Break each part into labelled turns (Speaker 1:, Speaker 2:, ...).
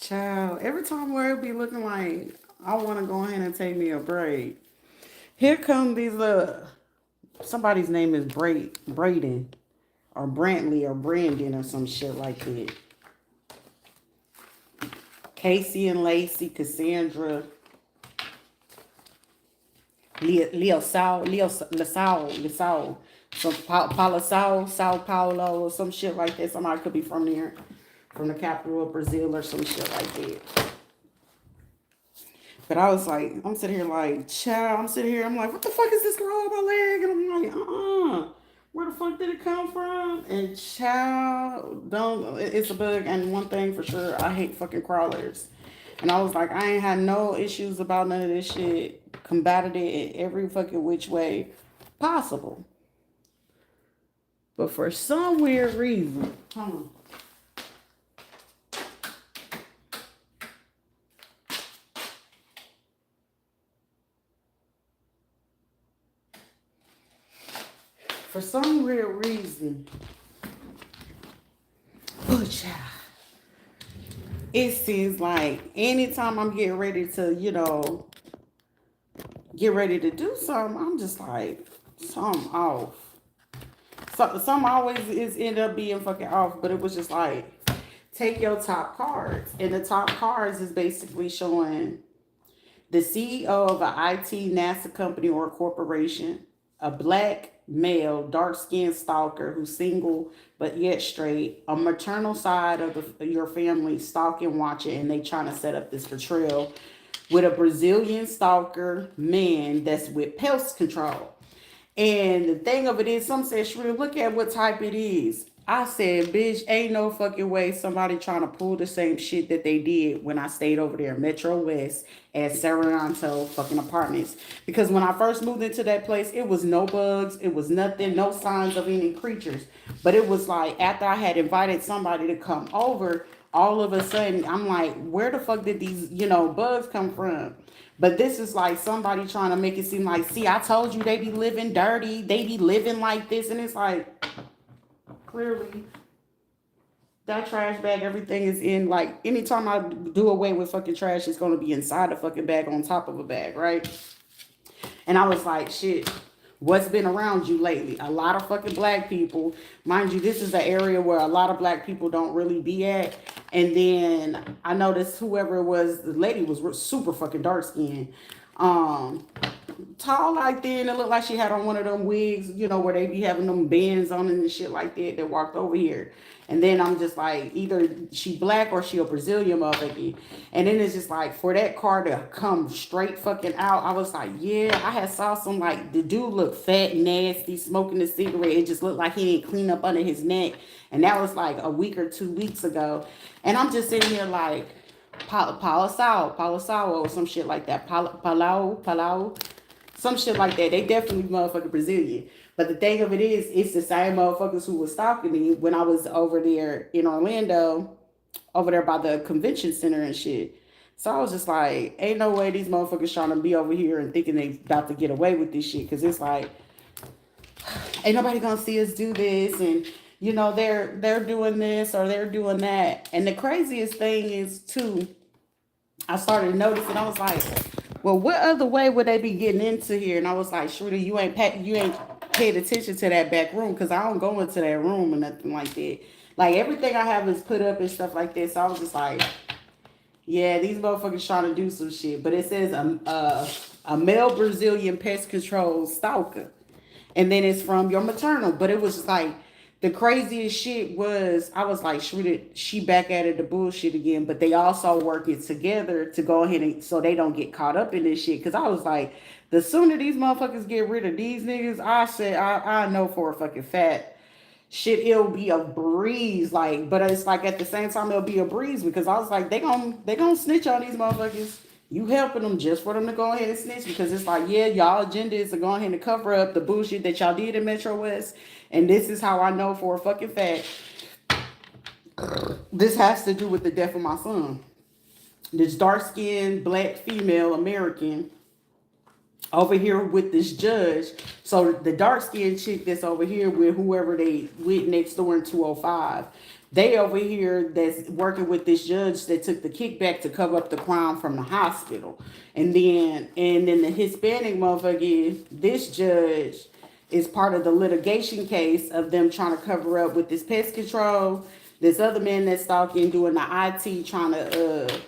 Speaker 1: Child, every time where it be looking like I want to go ahead and take me a break. Here come these somebody's name is Braden or Brantley or Brandon or some shit like that. Casey and Lacey, Cassandra, Lisao, some Palasao, Sao Paulo, or some shit like that. Somebody could be from there, from the capital of Brazil or some shit like that. But I was like, I'm sitting here like, child, I'm sitting here, I'm like, what the fuck is this girl on my leg? And I'm like, where the fuck did it come from? And child, don't, it's a bug. And one thing for sure, I hate fucking crawlers. And I was like, I ain't had no issues about none of this shit. Combated it in every fucking which way possible. But for some weird reason, for some weird reason, oh child, it seems like anytime I'm getting ready to, get ready to do something, I'm just like, something off. Some always is end up being fucking off, but it was just like, take your top cards. And the top cards is basically showing the CEO of an IT NASA company or corporation, a black male, dark skinned stalker who's single but yet straight, a maternal side of your family stalking, watching, and they trying to set up this betrayal with a Brazilian stalker man that's with pest control. And the thing of it is, some say, Shrew, look at what type it is. I said, bitch, ain't no fucking way somebody trying to pull the same shit that they did when I stayed over there in Metro West at Serenanto fucking apartments. Because when I first moved into that place, it was no bugs, it was nothing, no signs of any creatures. But it was like after I had invited somebody to come over, all of a sudden I'm like, where the fuck did these, bugs come from? But this is like somebody trying to make it seem like, see, I told you they be living dirty, they be living like this, and it's like, clearly, that trash bag, everything is in. Like, anytime I do away with fucking trash, it's gonna be inside a fucking bag on top of a bag, right? And I was like, shit, what's been around you lately? A lot of fucking black people. Mind you, this is the area where a lot of black people don't really be at. And then I noticed whoever it was, the lady was super fucking dark skinned. Um, Tall like that, and it looked like she had on one of them wigs, where they be having them bands on and shit like that that walked over here. And then I'm just like, either she black or she a Brazilian motherfucker. And then it's just like, for that car to come straight fucking out, I was like, yeah, I had saw some, like, the dude looked fat, nasty, smoking a cigarette. It just looked like he didn't clean up under his neck. And that was like a week or 2 weeks ago. And I'm just sitting here like, Palasao, or some shit like that. Palau, some shit like that. They definitely motherfucking Brazilian. But the thing of it is, it's the same motherfuckers who was stalking me when I was over there in Orlando, over there by the convention center and shit. So I was just like, ain't no way these motherfuckers trying to be over here and thinking they about to get away with this shit. Cause it's like, ain't nobody gonna see us do this, and they're doing this or they're doing that. And the craziest thing is too, I started noticing. I was like, well, what other way would they be getting into here? And I was like, Shruti, you ain't paid attention to that back room, because I don't go into that room or nothing like that. Like, everything I have is put up and stuff like this. So I was just like, yeah, these motherfuckers trying to do some shit. But it says a male Brazilian pest control stalker, and then it's from your maternal. But it was just like, the craziest shit was, I was like, she back at it, the bullshit again. But they also working together to go ahead and so they don't get caught up in this shit. Cause I was like, the sooner these motherfuckers get rid of these niggas, I said, I know for a fucking fact, shit, it'll be a breeze. Like, but it's like at the same time it'll be a breeze, because I was like, they gonna snitch on these motherfuckers. You helping them just for them to go ahead and snitch, because it's like, yeah, y'all agenda is to go ahead and cover up the bullshit that y'all did in Metro West. And this is how I know for a fucking fact this has to do with the death of my son. This dark-skinned black female American over here with this judge. So the dark skinned chick that's over here with whoever they with next door in 205. They over here that's working with this judge that took the kickback to cover up the crime from the hospital. And then the Hispanic motherfucker, this judge is part of the litigation case of them trying to cover up with this pest control. This other man that's stalking, doing the IT, trying to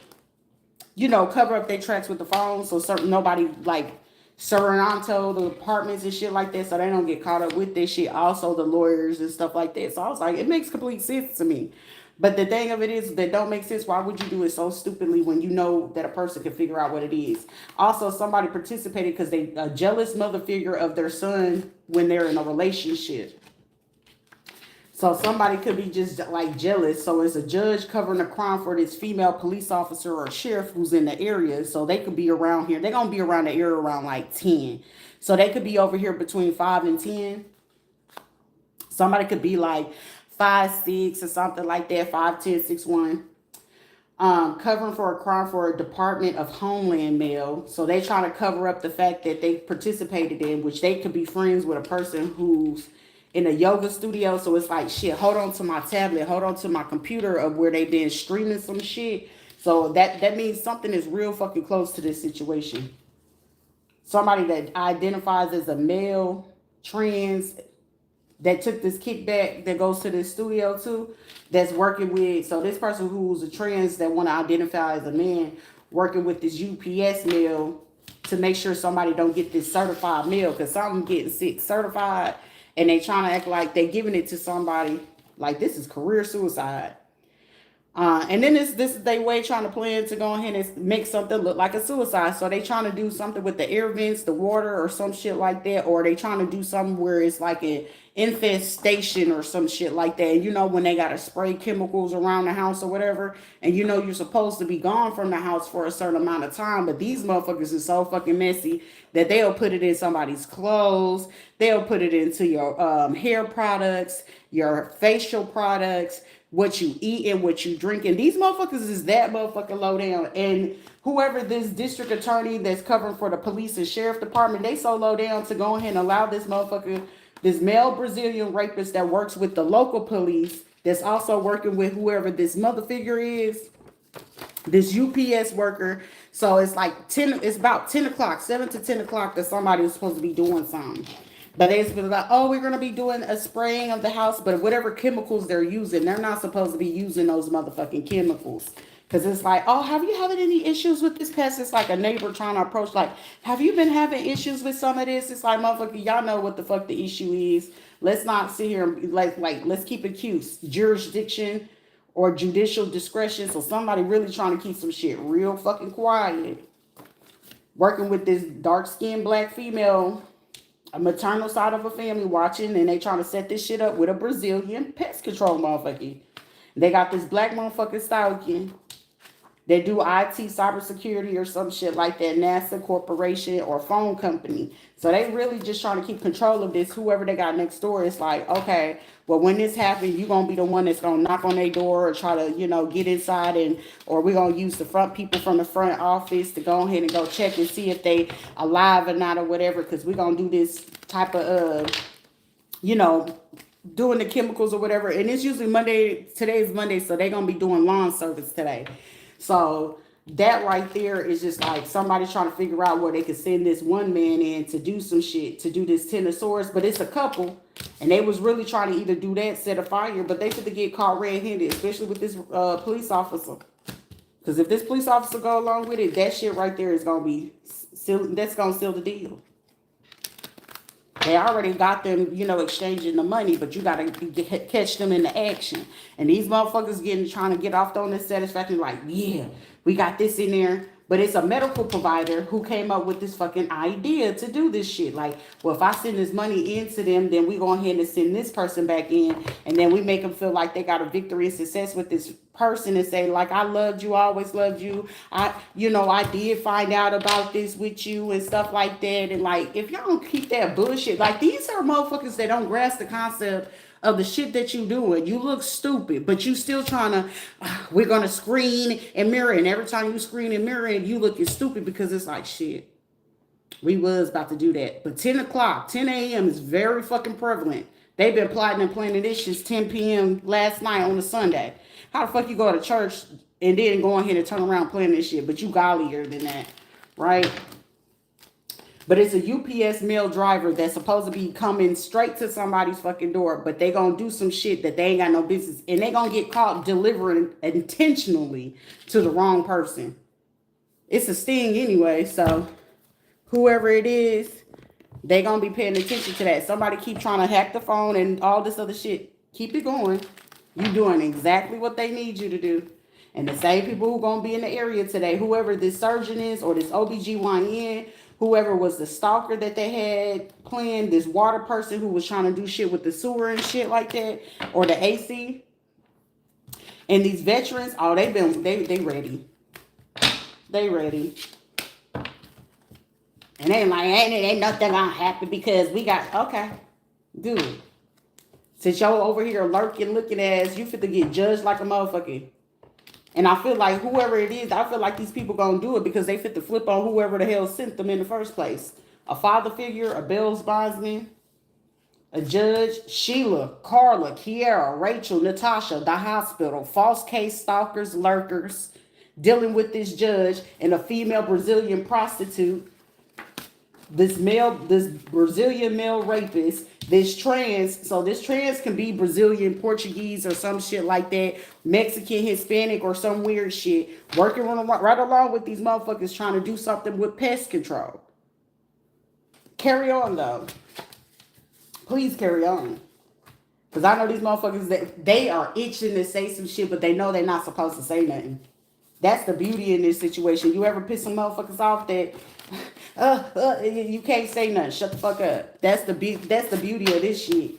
Speaker 1: cover up their tracks with the phone so certain nobody like Sorrento, the apartments and shit like that, so they don't get caught up with this shit. Also, the lawyers and stuff like that. So I was like, it makes complete sense to me. But the thing of it is that don't make sense. Why would you do it so stupidly when you know that a person can figure out what it is? Also, somebody participated because they a jealous mother figure of their son when they're in a relationship. So somebody could be just like jealous. So it's a judge covering a crime for this female police officer or sheriff who's in the area. So they could be around here. They're gonna be around the area around like 10. So they could be over here between 5 and 10. Somebody could be like 5, 6 or something like that. 5, 10, 6, 1. Covering for a crime for a Department of Homeland mail. So they trying to cover up the fact that they participated in, which they could be friends with a person who's in a yoga studio. So it's like, shit, hold on to my tablet, hold on to my computer of where they been streaming some shit. So that means something is real fucking close to this situation. Somebody that identifies as a male, trans, that took this kickback that goes to this studio too, that's working with, so this person who's a trans that want to identify as a man, working with this UPS mail to make sure somebody don't get this certified mail, because some getting sick certified and they trying to act like they giving it to somebody, like this is career suicide. And then this is they way trying to plan to go ahead and make something look like a suicide. So they trying to do something with the air vents, the water, or some shit like that, or they trying to do something where it's like an infestation or some shit like that. And when they gotta spray chemicals around the house or whatever, and you're supposed to be gone from the house for a certain amount of time, but these motherfuckers is so fucking messy that they'll put it in somebody's clothes, they'll put it into your hair products, your facial products, what you eat and what you drink. And these motherfuckers is that motherfucking low down. And whoever this district attorney that's covering for the police and sheriff department, they so low down to go ahead and allow this motherfucker, this male Brazilian rapist that works with the local police, that's also working with whoever this mother figure is, this UPS worker. So it's like 10, it's about 10 o'clock, 7 to 10 o'clock that somebody was supposed to be doing something. But they've been like, oh, we're going to be doing a spraying of the house. But whatever chemicals they're using, they're not supposed to be using those motherfucking chemicals. Because it's like, oh, have you having any issues with this pest? It's like a neighbor trying to approach, like, have you been having issues with some of this? It's like, motherfucker, y'all know what the fuck the issue is. Let's not sit here and let's keep it cute. Jurisdiction or judicial discretion. So somebody really trying to keep some shit real fucking quiet. Working with this dark-skinned black female, a maternal side of a family watching, and they trying to set this shit up with a Brazilian pest control motherfucker. They got this black motherfucker stalking. They do IT, cybersecurity, or some shit like that, NASA corporation or phone company. So they really just trying to keep control of this. Whoever they got next door, it's like, okay, well, when this happens, you're going to be the one that's going to knock on their door or try to, get inside, or we're going to use the front people from the front office to go ahead and go check and see if they alive or not or whatever, because we're going to do this type of, doing the chemicals or whatever. And it's usually Monday. Today's Monday, so they're going to be doing lawn service today. So that right there is just like somebody trying to figure out where they could send this one man in to do some shit, to do this Ten of Swords. But it's a couple, and they was really trying to either do that, set a fire, but they could get caught red-handed, especially with this police officer. Because if this police officer go along with it, that shit right there is going to be, that's going to seal the deal. They already got them, exchanging the money, but you got to catch them in the action. And these motherfuckers trying to get off on this satisfaction, like, yeah, we got this in there. But it's a medical provider who came up with this fucking idea to do this shit. Like, well, if I send this money into them, then we go ahead and send this person back in. And then we make them feel like they got a victory and success with this person and say, like, I loved you, I always loved you. I did find out about this with you and stuff like that. And like, if y'all don't keep that bullshit, like, these are motherfuckers that don't grasp the concept of the shit that you doing. You look stupid, but you still trying to, we're going to screen and mirror. And every time you screen and mirror, you looking stupid because it's like, shit, we was about to do that. But 10 o'clock, 10 a.m. is very fucking prevalent They've been plotting and planning this shit 10 p.m. last night on a Sunday. How the fuck you go to church and then go ahead and turn around planning this shit? But you gollier than that, right? But it's a UPS mail driver that's supposed to be coming straight to somebody's fucking door, but they gonna do some shit that they ain't got no business, and they gonna get caught delivering intentionally to the wrong person. It's a sting anyway, so whoever it is, they gonna be paying attention to that. Somebody keep trying to hack the phone and all this other shit. Keep it going. You doing exactly what they need you to do. And the same people who gonna be in the area today, whoever this surgeon is or this OBGYN, whoever was the stalker that they had planned, this water person who was trying to do shit with the sewer and shit like that, or the AC. And these veterans, oh, they ready. They ready. And they like, ain't nothing gonna happen because we got, okay, dude. Since y'all over here lurking, looking ass, you fit to get judged like a motherfucker. And I feel like whoever it is, I feel like these people gonna do it because they fit to flip on whoever the hell sent them in the first place. A father figure, a bail bondsman, a judge, Sheila, Carla, Kiara, Rachel, Natasha, the hospital, false case stalkers, lurkers, dealing with this judge, and a female Brazilian prostitute, this Brazilian male rapist, this trans, so this trans can be Brazilian, Portuguese, or some shit like that, Mexican, Hispanic, or some weird shit, working right along with these motherfuckers trying to do something with pest control. Carry on, though. Please carry on. Because I know these motherfuckers, that they are itching to say some shit, but they know they're not supposed to say nothing. That's the beauty in this situation. You ever piss some motherfuckers off that you can't say nothing. Shut the fuck up. That's the beauty of this shit.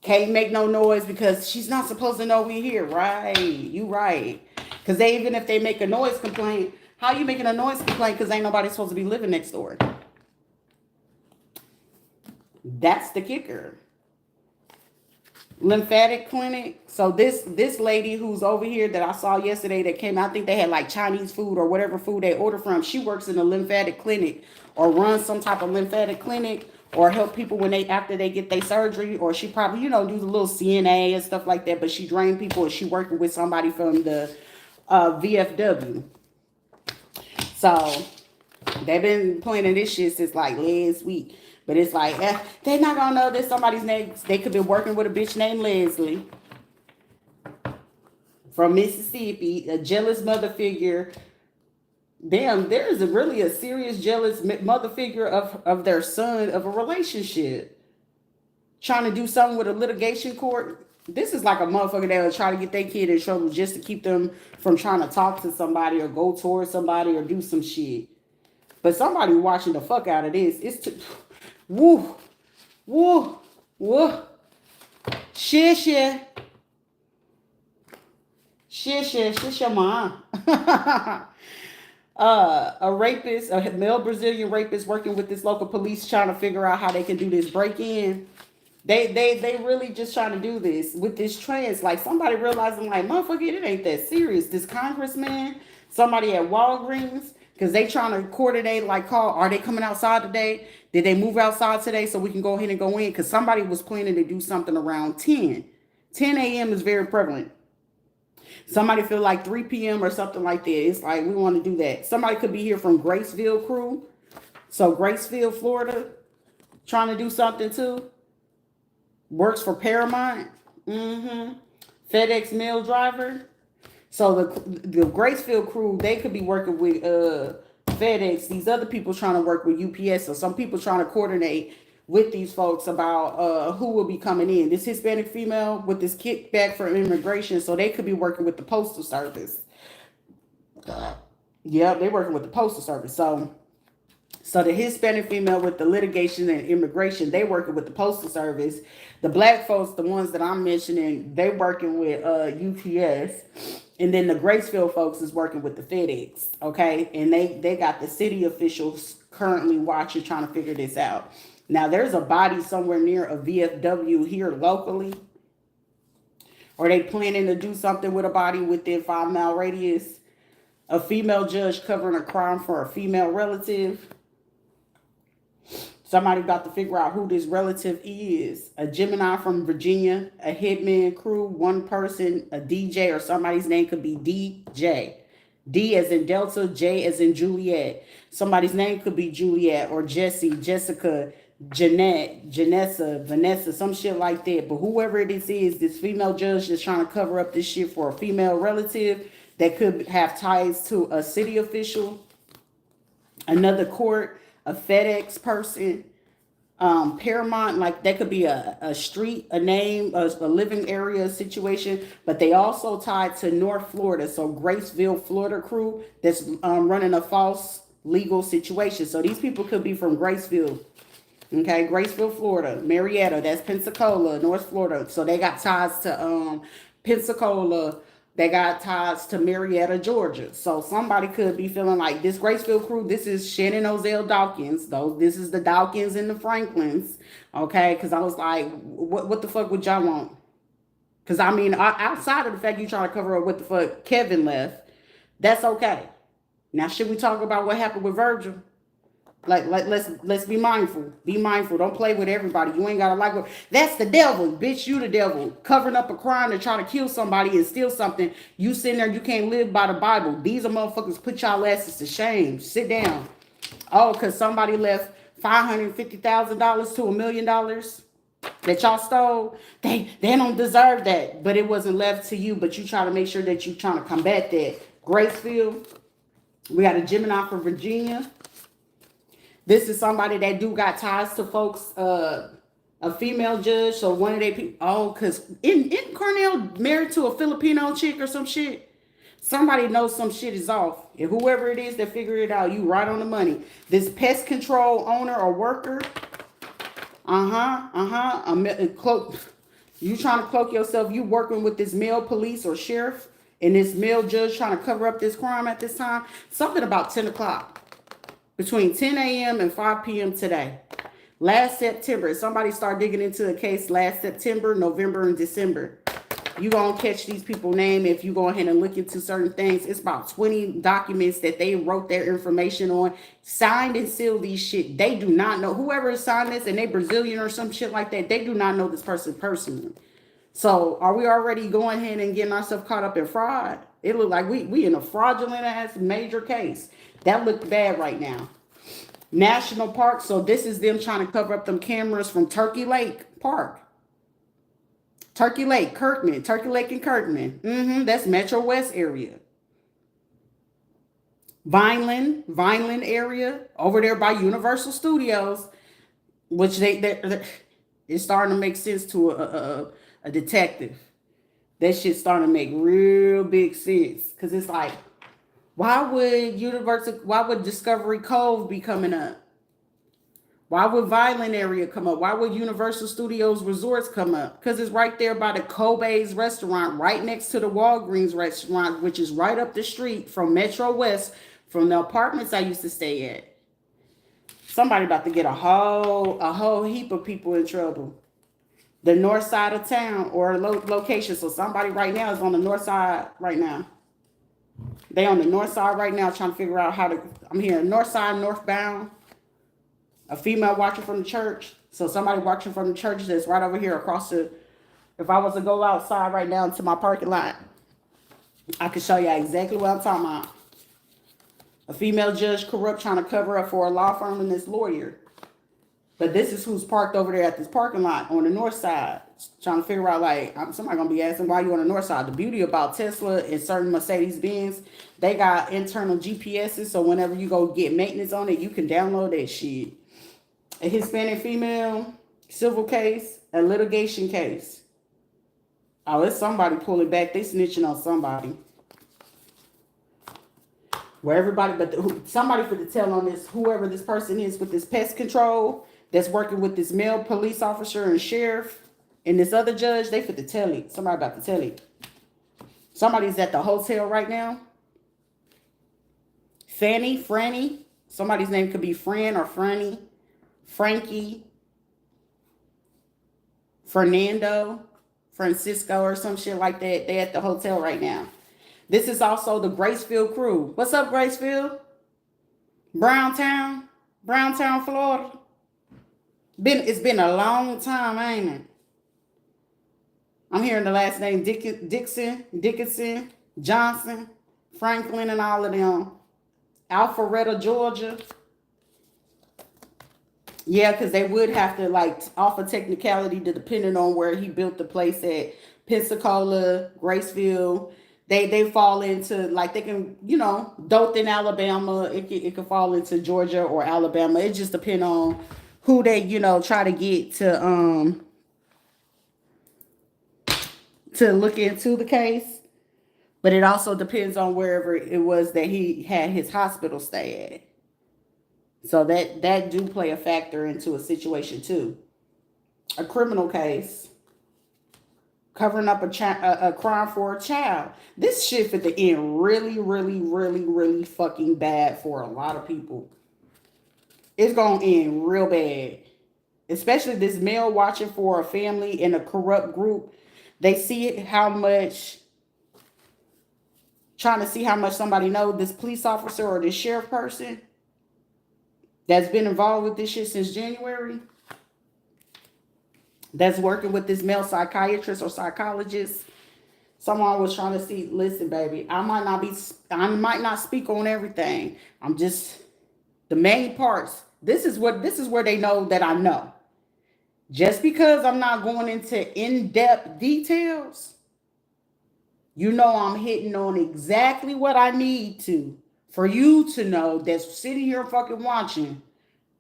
Speaker 1: Can't make no noise because she's not supposed to know we here. Right. You right. Because even if they make a noise complaint, how you making a noise complaint because ain't nobody supposed to be living next door? That's the kicker. Lymphatic clinic. So this lady who's over here that I saw yesterday that came, I think they had like Chinese food or whatever food they order from. She works in a lymphatic clinic or runs some type of lymphatic clinic or help people when after they get their surgery, or she probably, do the little CNA and stuff like that, but she drained people and she working with somebody from the VFW. So they've been planning this shit since like last week. But it's like, they're not going to know that somebody's name. They could be working with a bitch named Leslie from Mississippi, a jealous mother figure. Damn, there's really a serious jealous mother figure of their son of a relationship. Trying to do something with a litigation court. This is like a motherfucker that will try to get their kid in trouble just to keep them from trying to talk to somebody or go towards somebody or do some shit. But somebody watching the fuck out of this. It's too... Woo, woo, woo. Shit, mom. A rapist, a male Brazilian rapist working with this local police trying to figure out how they can do this break-in. They really just trying to do this with this trans. Like somebody realizing like, motherfucker, it ain't that serious. This congressman, somebody at Walgreens, because they trying to coordinate, like call, are they coming outside today? Did they move outside today so we can go ahead and go in? Because somebody was planning to do something around 10. 10 a.m. is very prevalent. Somebody feel like 3 p.m. or something like that. It's like, we want to do that. Somebody could be here from Graceville crew. So Graceville, Florida, trying to do something too. Works for Paramount. FedEx mail driver. So the Graceville crew, they could be working with FedEx. These other people trying to work with UPS. So some people trying to coordinate with these folks about who will be coming in. This Hispanic female with this kickback for immigration. So they could be working with the Postal Service. Yeah, they're working with the Postal Service. So the Hispanic female with the litigation and immigration, they working with the Postal Service. The black folks, the ones that I'm mentioning, they working with UPS. And then the Graceville folks is working with the FedEx, okay? And they got the city officials currently watching, trying to figure this out. Now, there's a body somewhere near a VFW here locally. Are they planning to do something with a body within 5-mile radius? A female judge covering a crime for a female relative. Somebody about to figure out who this relative is. A Gemini from Virginia, a hitman crew, one person, a DJ, or somebody's name could be DJ. D as in Delta, J as in Juliet. Somebody's name could be Juliet or Jesse, Jessica, Jeanette, Janessa, Vanessa, some shit like that. But whoever it is, this female judge is trying to cover up this shit for a female relative that could have ties to a city official, another court, a FedEx person, Paramount, like that could be a street, a name, a living area situation, but they also tied to North Florida. So Graceville, Florida crew that's running a false legal situation. So these people could be from Graceville. Okay, Graceville, Florida, Marietta, that's Pensacola, North Florida. So they got ties to Pensacola. They got ties to Marietta, Georgia. So somebody could be feeling like this Graceville crew, this is Shannon Ozell Dawkins, though. This is the Dawkins and the Franklins. Okay, because I was like, what the fuck would y'all want? Because I mean, outside of the fact you trying to cover up what the fuck Kevin left, that's okay. Now, should we talk about what happened with Virgil? Like let's be mindful. Be mindful. Don't play with everybody. You ain't gotta like it. That's the devil, bitch. You the devil. Covering up a crime to try to kill somebody and steal something. You sitting there, you can't live by the Bible. These are motherfuckers put y'all asses to shame. Sit down. Oh, because somebody left $550,000 to $1 million that y'all stole. They don't deserve that. But it wasn't left to you. But you try to make sure that you trying to combat that. Graceville. We got a Gemini from Virginia. This is somebody that do got ties to folks, a female judge. So one of they people, because in Cornell married to a Filipino chick or some shit. Somebody knows some shit is off. And whoever it is that figure it out, you right on the money. This pest control owner or worker. You trying to cloak yourself. You working with this male police or sheriff and this male judge trying to cover up this crime at this time. Something about 10 o'clock. Between 10 a.m. and 5 p.m. today. Last September, somebody started digging into a case last September, November, and December. You gonna catch these people's name if you go ahead and look into certain things. It's about 20 documents that they wrote their information on, signed and sealed these shit. They do not know. Whoever signed this and they Brazilian or some shit like that, they do not know this person personally. So are we already going ahead and getting ourselves caught up in fraud? It looked like we in a fraudulent ass major case. That looked bad right now. National Park. So this is them trying to cover up them cameras from Turkey Lake Park. Turkey Lake, Kirkman. Turkey Lake and Kirkman. That's Metro West area. Vineland area. Over there by Universal Studios. Which it's starting to make sense to a detective. That shit's starting to make real big sense. Because it's like, why would Discovery Cove be coming up? Why would Vineland area come up? Why would Universal Studios Resorts come up? Because it's right there by the Kobe's restaurant, right next to the Walgreens restaurant, which is right up the street from Metro West, from the apartments I used to stay at. Somebody about to get a whole heap of people in trouble. The north side of town or location. So somebody right now is on the north side right now. They on the north side right now trying to figure out how to. I'm here, north side, northbound. A female watching from the church. So somebody watching from the church that's right over here across the. If I was to go outside right now into my parking lot, I could show you exactly what I'm talking about. A female judge corrupt trying to cover up for a law firm and this lawyer. But this is who's parked over there at this parking lot on the north side. Trying to figure out, like, somebody going to be asking why you on the north side. The beauty about Tesla and certain Mercedes-Benz, they got internal GPSs. So whenever you go get maintenance on it, you can download that shit. A Hispanic female, civil case, a litigation case. Oh, it's somebody pulling back. They snitching on somebody. Where everybody, but somebody for the tell on this, whoever this person is with this pest control, that's working with this male police officer and sheriff and this other judge, they fit to tell it. Somebody about to tell it. Somebody's at the hotel right now. Franny. Somebody's name could be Fran or Franny. Frankie. Fernando. Francisco or some shit like that. They at the hotel right now. This is also the Graceville crew. What's up, Graceville? Browntown, Florida. It's been a long time, ain't it? I'm hearing the last name Dickinson, Johnson, Franklin, and all of them. Alpharetta, Georgia. Yeah, because they would have to like offer technicality to depending on where he built the place at. Pensacola, Graceville. They fall into like they can, Dothan, Alabama. It can fall into Georgia or Alabama. It just depends on who they, try to get to look into the case. But it also depends on wherever it was that he had his hospital stay at. So that do play a factor into a situation too. A criminal case, covering up a crime for a child. This shit at the end really, really, really, really fucking bad for a lot of people. It's gonna end real bad. Especially this male watching for a family in a corrupt group. They see how much, trying to see how much somebody knows, this police officer or this sheriff person that's been involved with this shit since January, that's working with this male psychiatrist or psychologist. Someone was trying to see, listen, baby, I might not speak on everything. I'm just the main parts. This is where they know that I know. Just because I'm not going into in-depth details, I'm hitting on exactly what I need to for you to know that's sitting here fucking watching.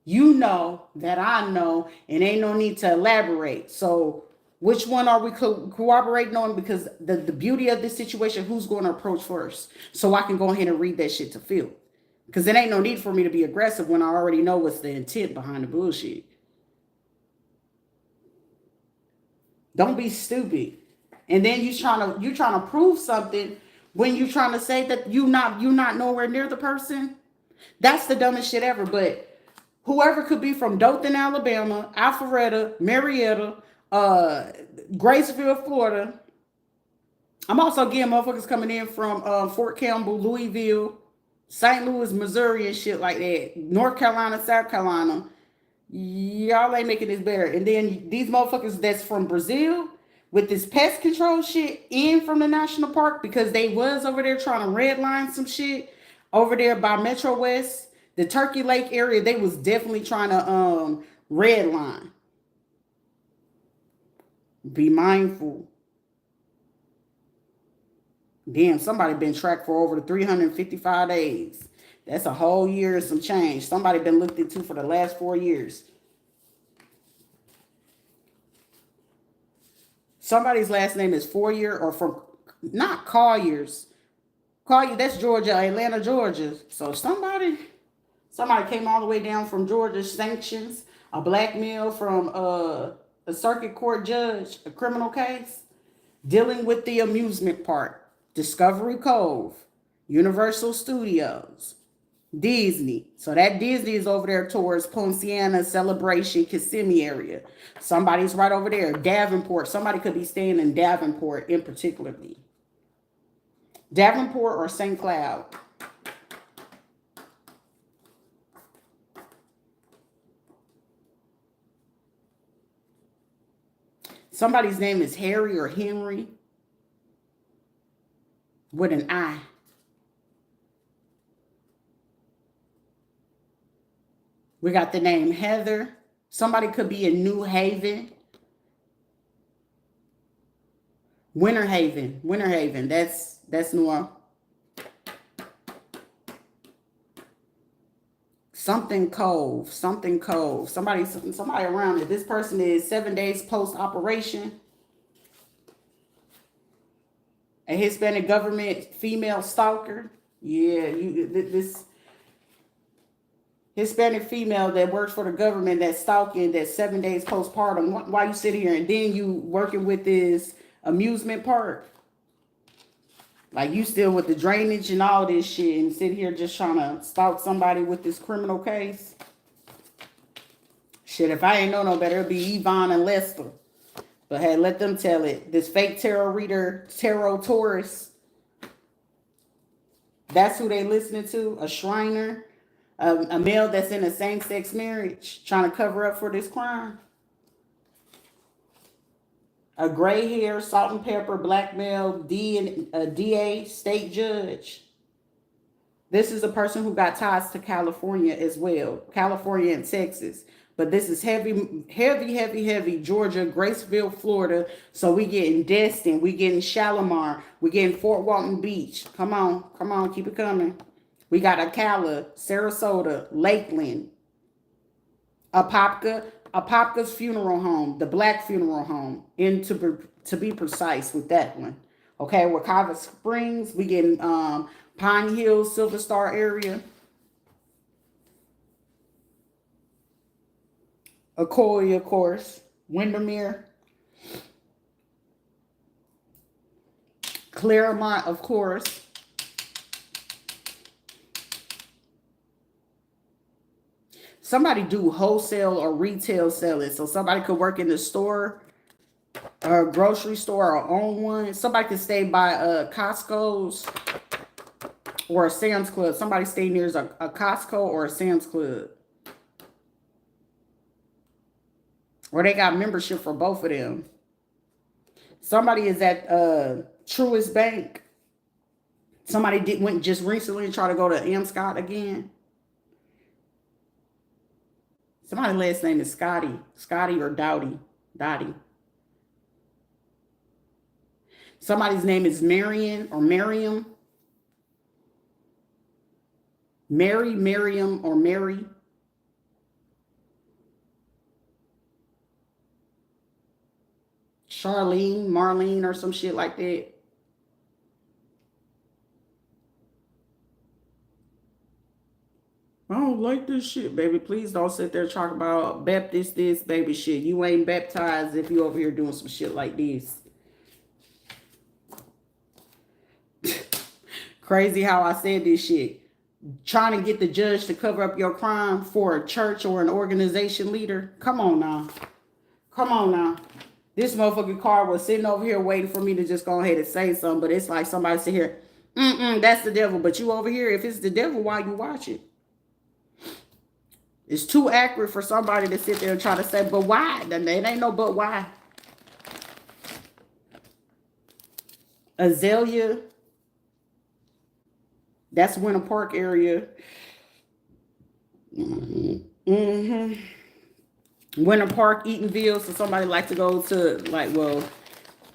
Speaker 1: You know that I know, and ain't no need to elaborate. So which one are we cooperating on? Because the beauty of this situation, who's going to approach first? So I can go ahead and read that shit to Phil. Because it ain't no need for me to be aggressive when I already know what's the intent behind the bullshit. Don't be stupid. And then you trying to prove something when you trying to say that you not nowhere near the person. That's the dumbest shit ever. But whoever could be from Dothan, Alabama, Alpharetta, Marietta, Graceville, Florida. I'm also getting motherfuckers coming in from Fort Campbell, Louisville, St. Louis, Missouri, and shit like that. North Carolina, South Carolina. Y'all ain't making this better. And then these motherfuckers that's from Brazil with this pest control shit in from the national park because they was over there trying to redline some shit over there by Metro West. The Turkey Lake area, they was definitely trying to redline. Be mindful. Damn, somebody been tracked for over 355 days. That's a whole year and some change. Somebody been looked into for the last 4 years. Somebody's last name is Fourier or from, not Colliers. Collier, that's Georgia, Atlanta, Georgia. So somebody came all the way down from Georgia, sanctions a blackmail from a circuit court judge, a criminal case, dealing with the amusement park. Discovery Cove, Universal Studios, Disney. So that Disney is over there towards Ponciana, Celebration, Kissimmee area. Somebody's right over there. Davenport. Somebody could be staying in Davenport in particularly. Davenport or St. Cloud. Somebody's name is Harry or Henry with an I. We got the name Heather. Somebody could be in New Haven. Winter Haven. That's New Orleans. Something Cove. Somebody around it. This person is 7 days post operation. A Hispanic government female stalker. Yeah, this Hispanic female that works for the government that's stalking, that's 7 days postpartum. Why you sit here and then you working with this amusement park? Like you still with the drainage and all this shit and sit here just trying to stalk somebody with this criminal case. Shit, if I ain't know no better, it'd be Yvonne and Lester. But hey, let them tell it. This fake tarot reader, tarot Taurus. That's who they listening to. A Shriner. A male that's in a same-sex marriage trying to cover up for this crime. A gray hair, salt and pepper, black male, DA, state judge. This is a person who got ties to California as well. California and Texas. But this is heavy Georgia, Graceville, Florida. So we getting Destin, we getting Shalimar, we getting Fort Walton Beach. Come on, keep it coming. We got Ocala, Sarasota, Lakeland, Apopka's funeral home, the Black funeral home, and to be precise with that one. Okay, Wakava Springs, we getting Pine Hills, Silver Star area. Acoya, of course. Windermere. Claremont, of course. Somebody do wholesale or retail selling. So somebody could work in the store, or grocery store, or own one. Somebody could stay by Costco's or a Sam's Club. Somebody stay near a Costco or a Sam's Club. Or they got membership for both of them. Somebody is at Truist Bank. Somebody went just recently and tried to go to M. Scott again. Somebody's last name is Scotty. Scotty or Dottie. Somebody's name is Marion or Miriam. Miriam, or Mary. Charlene, Marlene, or some shit like that. I don't like this shit, baby. Please don't sit there talking about Baptist this, baby shit. You ain't baptized if you over here doing some shit like this. Crazy how I said this shit. Trying to get the judge to cover up your crime for a church or an organization leader. Come on now. This motherfucking car was sitting over here waiting for me to just go ahead and say something. But it's like somebody sit here, that's the devil. But you over here, if it's the devil, why you watch it? It's too accurate for somebody to sit there and try to say, but why? It ain't no but why. Azalea. That's Winter Park area. Winter Park, Eatonville. So somebody like to go to, like, well,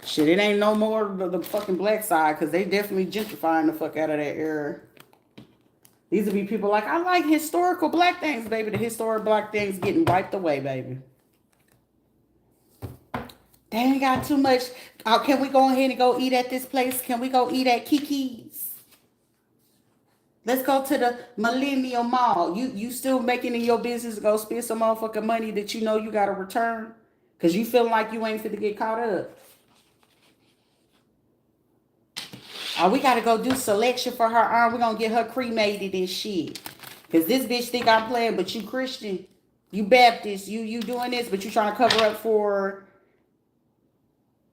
Speaker 1: shit, it ain't no more the fucking black side, because they definitely gentrifying the fuck out of that area. These will be people like, I like historical black things, baby. The historic black things getting wiped away, baby. They ain't got too much. Can we go ahead and go eat at this place? Can we go eat at Kiki's? Let's go to the Millennium Mall. You still making it your business to go spend some motherfucking money that you know you got to return? Because you feel like you ain't fit to get caught up. Oh, we got to go do selection for her. We're going to get her cremated and shit. Because this bitch think I'm playing, but you Christian. You Baptist. You doing this, but you trying to cover up for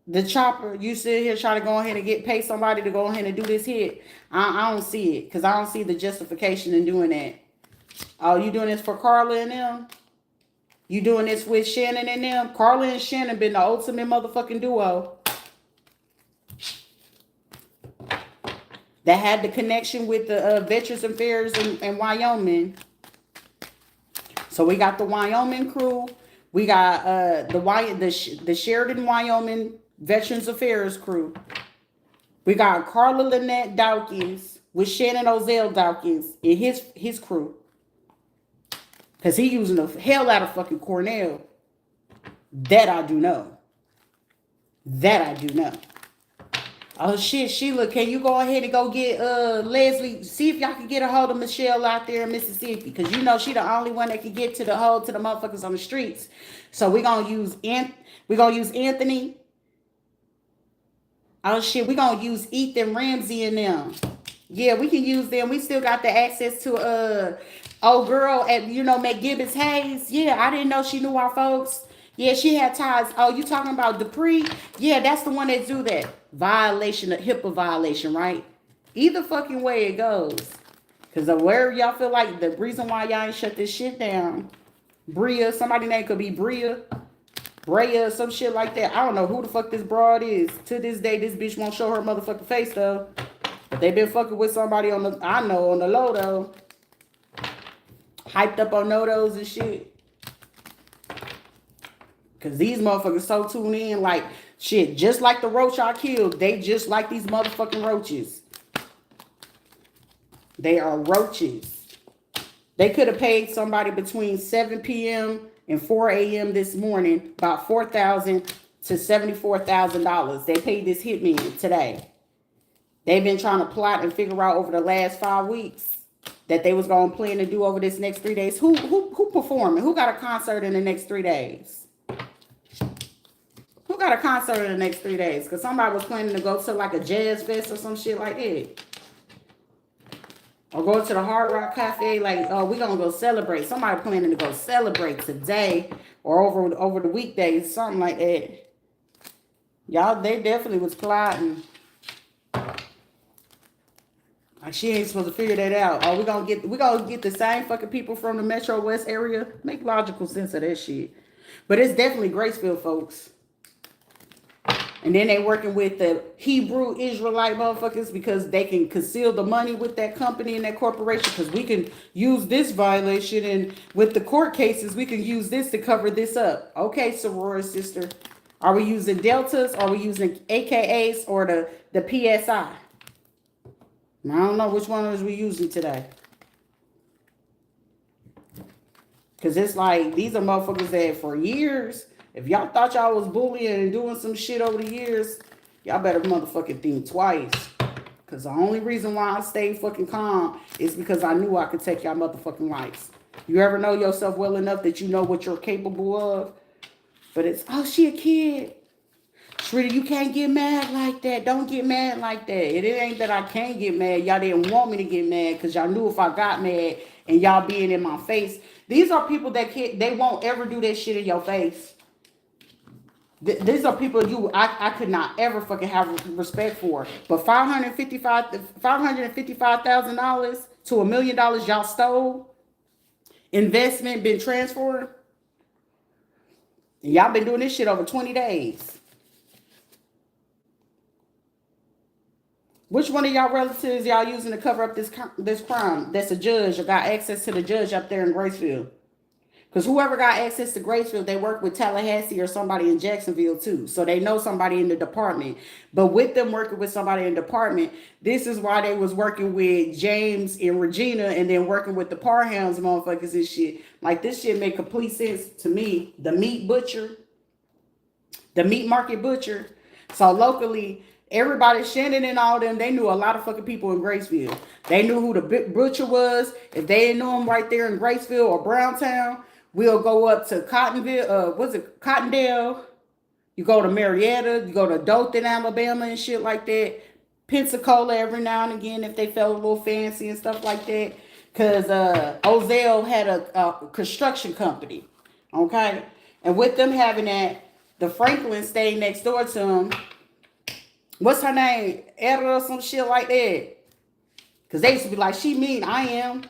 Speaker 1: the chopper. You sit here trying to go ahead and pay somebody to go ahead and do this hit. I don't see it. Because I don't see the justification in doing that. Oh, you doing this for Carla and them? You doing this with Shannon and them? Carla and Shannon been the ultimate motherfucking duo. That had the connection with the Veterans Affairs in Wyoming. So we got the Wyoming crew. We got the Sheridan, Wyoming Veterans Affairs crew. We got Carla Lynette Dawkins with Shannon Ozell Dawkins and his crew. Because he using the hell out of fucking Cornell. That I do know. Oh shit, Sheila, can you go ahead and go get Leslie? See if y'all can get a hold of Michelle out there in Mississippi. Because you know she the only one that can get to the motherfuckers on the streets. So we're gonna use Anthony. Oh shit, we're gonna use Ethan Ramsey and them. Yeah, we can use them. We still got the access to old girl at McGibbons Hayes. Yeah, I didn't know she knew our folks. Yeah, she had ties. Oh, you talking about Dupree? Yeah, that's the one that do that. Violation, a HIPAA violation, right? Either fucking way it goes. Because wherever y'all feel like the reason why y'all ain't shut this shit down, Bria, somebody name could be Bria, Brea, some shit like that. I don't know who the fuck this broad is. To this day, this bitch won't show her motherfucking face though. But they been fucking with somebody on the, I know, on the low though. Hyped up on Notos and shit. Cause these motherfuckers so tuned in like shit. Just like the roach I killed, they just like these motherfucking roaches. They are roaches. They could have paid somebody between 7 p.m. and 4 a.m. this morning about $4,000 to $74,000. They paid this hitman today. They've been trying to plot and figure out over the last 5 weeks that they was gonna plan to do over this next 3 days. Who performing? Who got a concert in the next 3 days? Who got a concert in the next 3 days? Because somebody was planning to go to like a jazz fest or some shit like that. Or go to the Hard Rock Cafe, like, oh, we gonna go celebrate. Somebody planning to go celebrate today or over the weekdays, something like that. Y'all, they definitely was plotting. Like she ain't supposed to figure that out. Oh, we gonna get the same fucking people from the Metro West area. Make logical sense of that shit. But it's definitely Graceville, folks. And then they working with the Hebrew Israelite motherfuckers because they can conceal the money with that company and that corporation because we can use this violation and with the court cases, we can use this to cover this up. Okay, sorority sister. Are we using deltas? Are we using AKAs or the PSI? I don't know which one is we using today. Because it's like, these are motherfuckers that for years, if y'all thought y'all was bullying and doing some shit over the years, y'all better motherfucking think twice. Because the only reason why I stayed fucking calm is because I knew I could take y'all motherfucking lives. You ever know yourself well enough that you know what you're capable of? But it's, oh, she a kid. Rita, you can't get mad like that. Don't get mad like that. It ain't that I can't get mad. Y'all didn't want me to get mad because y'all knew if I got mad and y'all being in my face. These are people that can't, they won't ever do that shit in your face. These are people I could not ever fucking have respect for. But $555,000 to $1 million y'all stole, investment been transferred, and y'all been doing this shit over 20 days. Which one of y'all relatives y'all using to cover up this crime? That's a judge or got access to the judge up there in Graceville. Because whoever got access to Graceville, they work with Tallahassee or somebody in Jacksonville too. So they know somebody in the department. But with them working with somebody in the department, this is why they was working with James and Regina and then working with the Parhounds motherfuckers and shit. Like this shit make complete sense to me. The meat butcher, the meat market butcher. So locally, everybody, Shannon and all them, they knew a lot of fucking people in Graceville. They knew who the butcher was. If they didn't know him right there in Graceville or Browntown, we'll go up to Cottondale. You go to Marietta. You go to Dothan, Alabama and shit like that. Pensacola every now and again if they felt a little fancy and stuff like that. Because Ozell had a construction company. Okay? And with them having that, the Franklin stayed next door to him. What's her name? Etta or some shit like that. Because they used to be like, she mean, I am.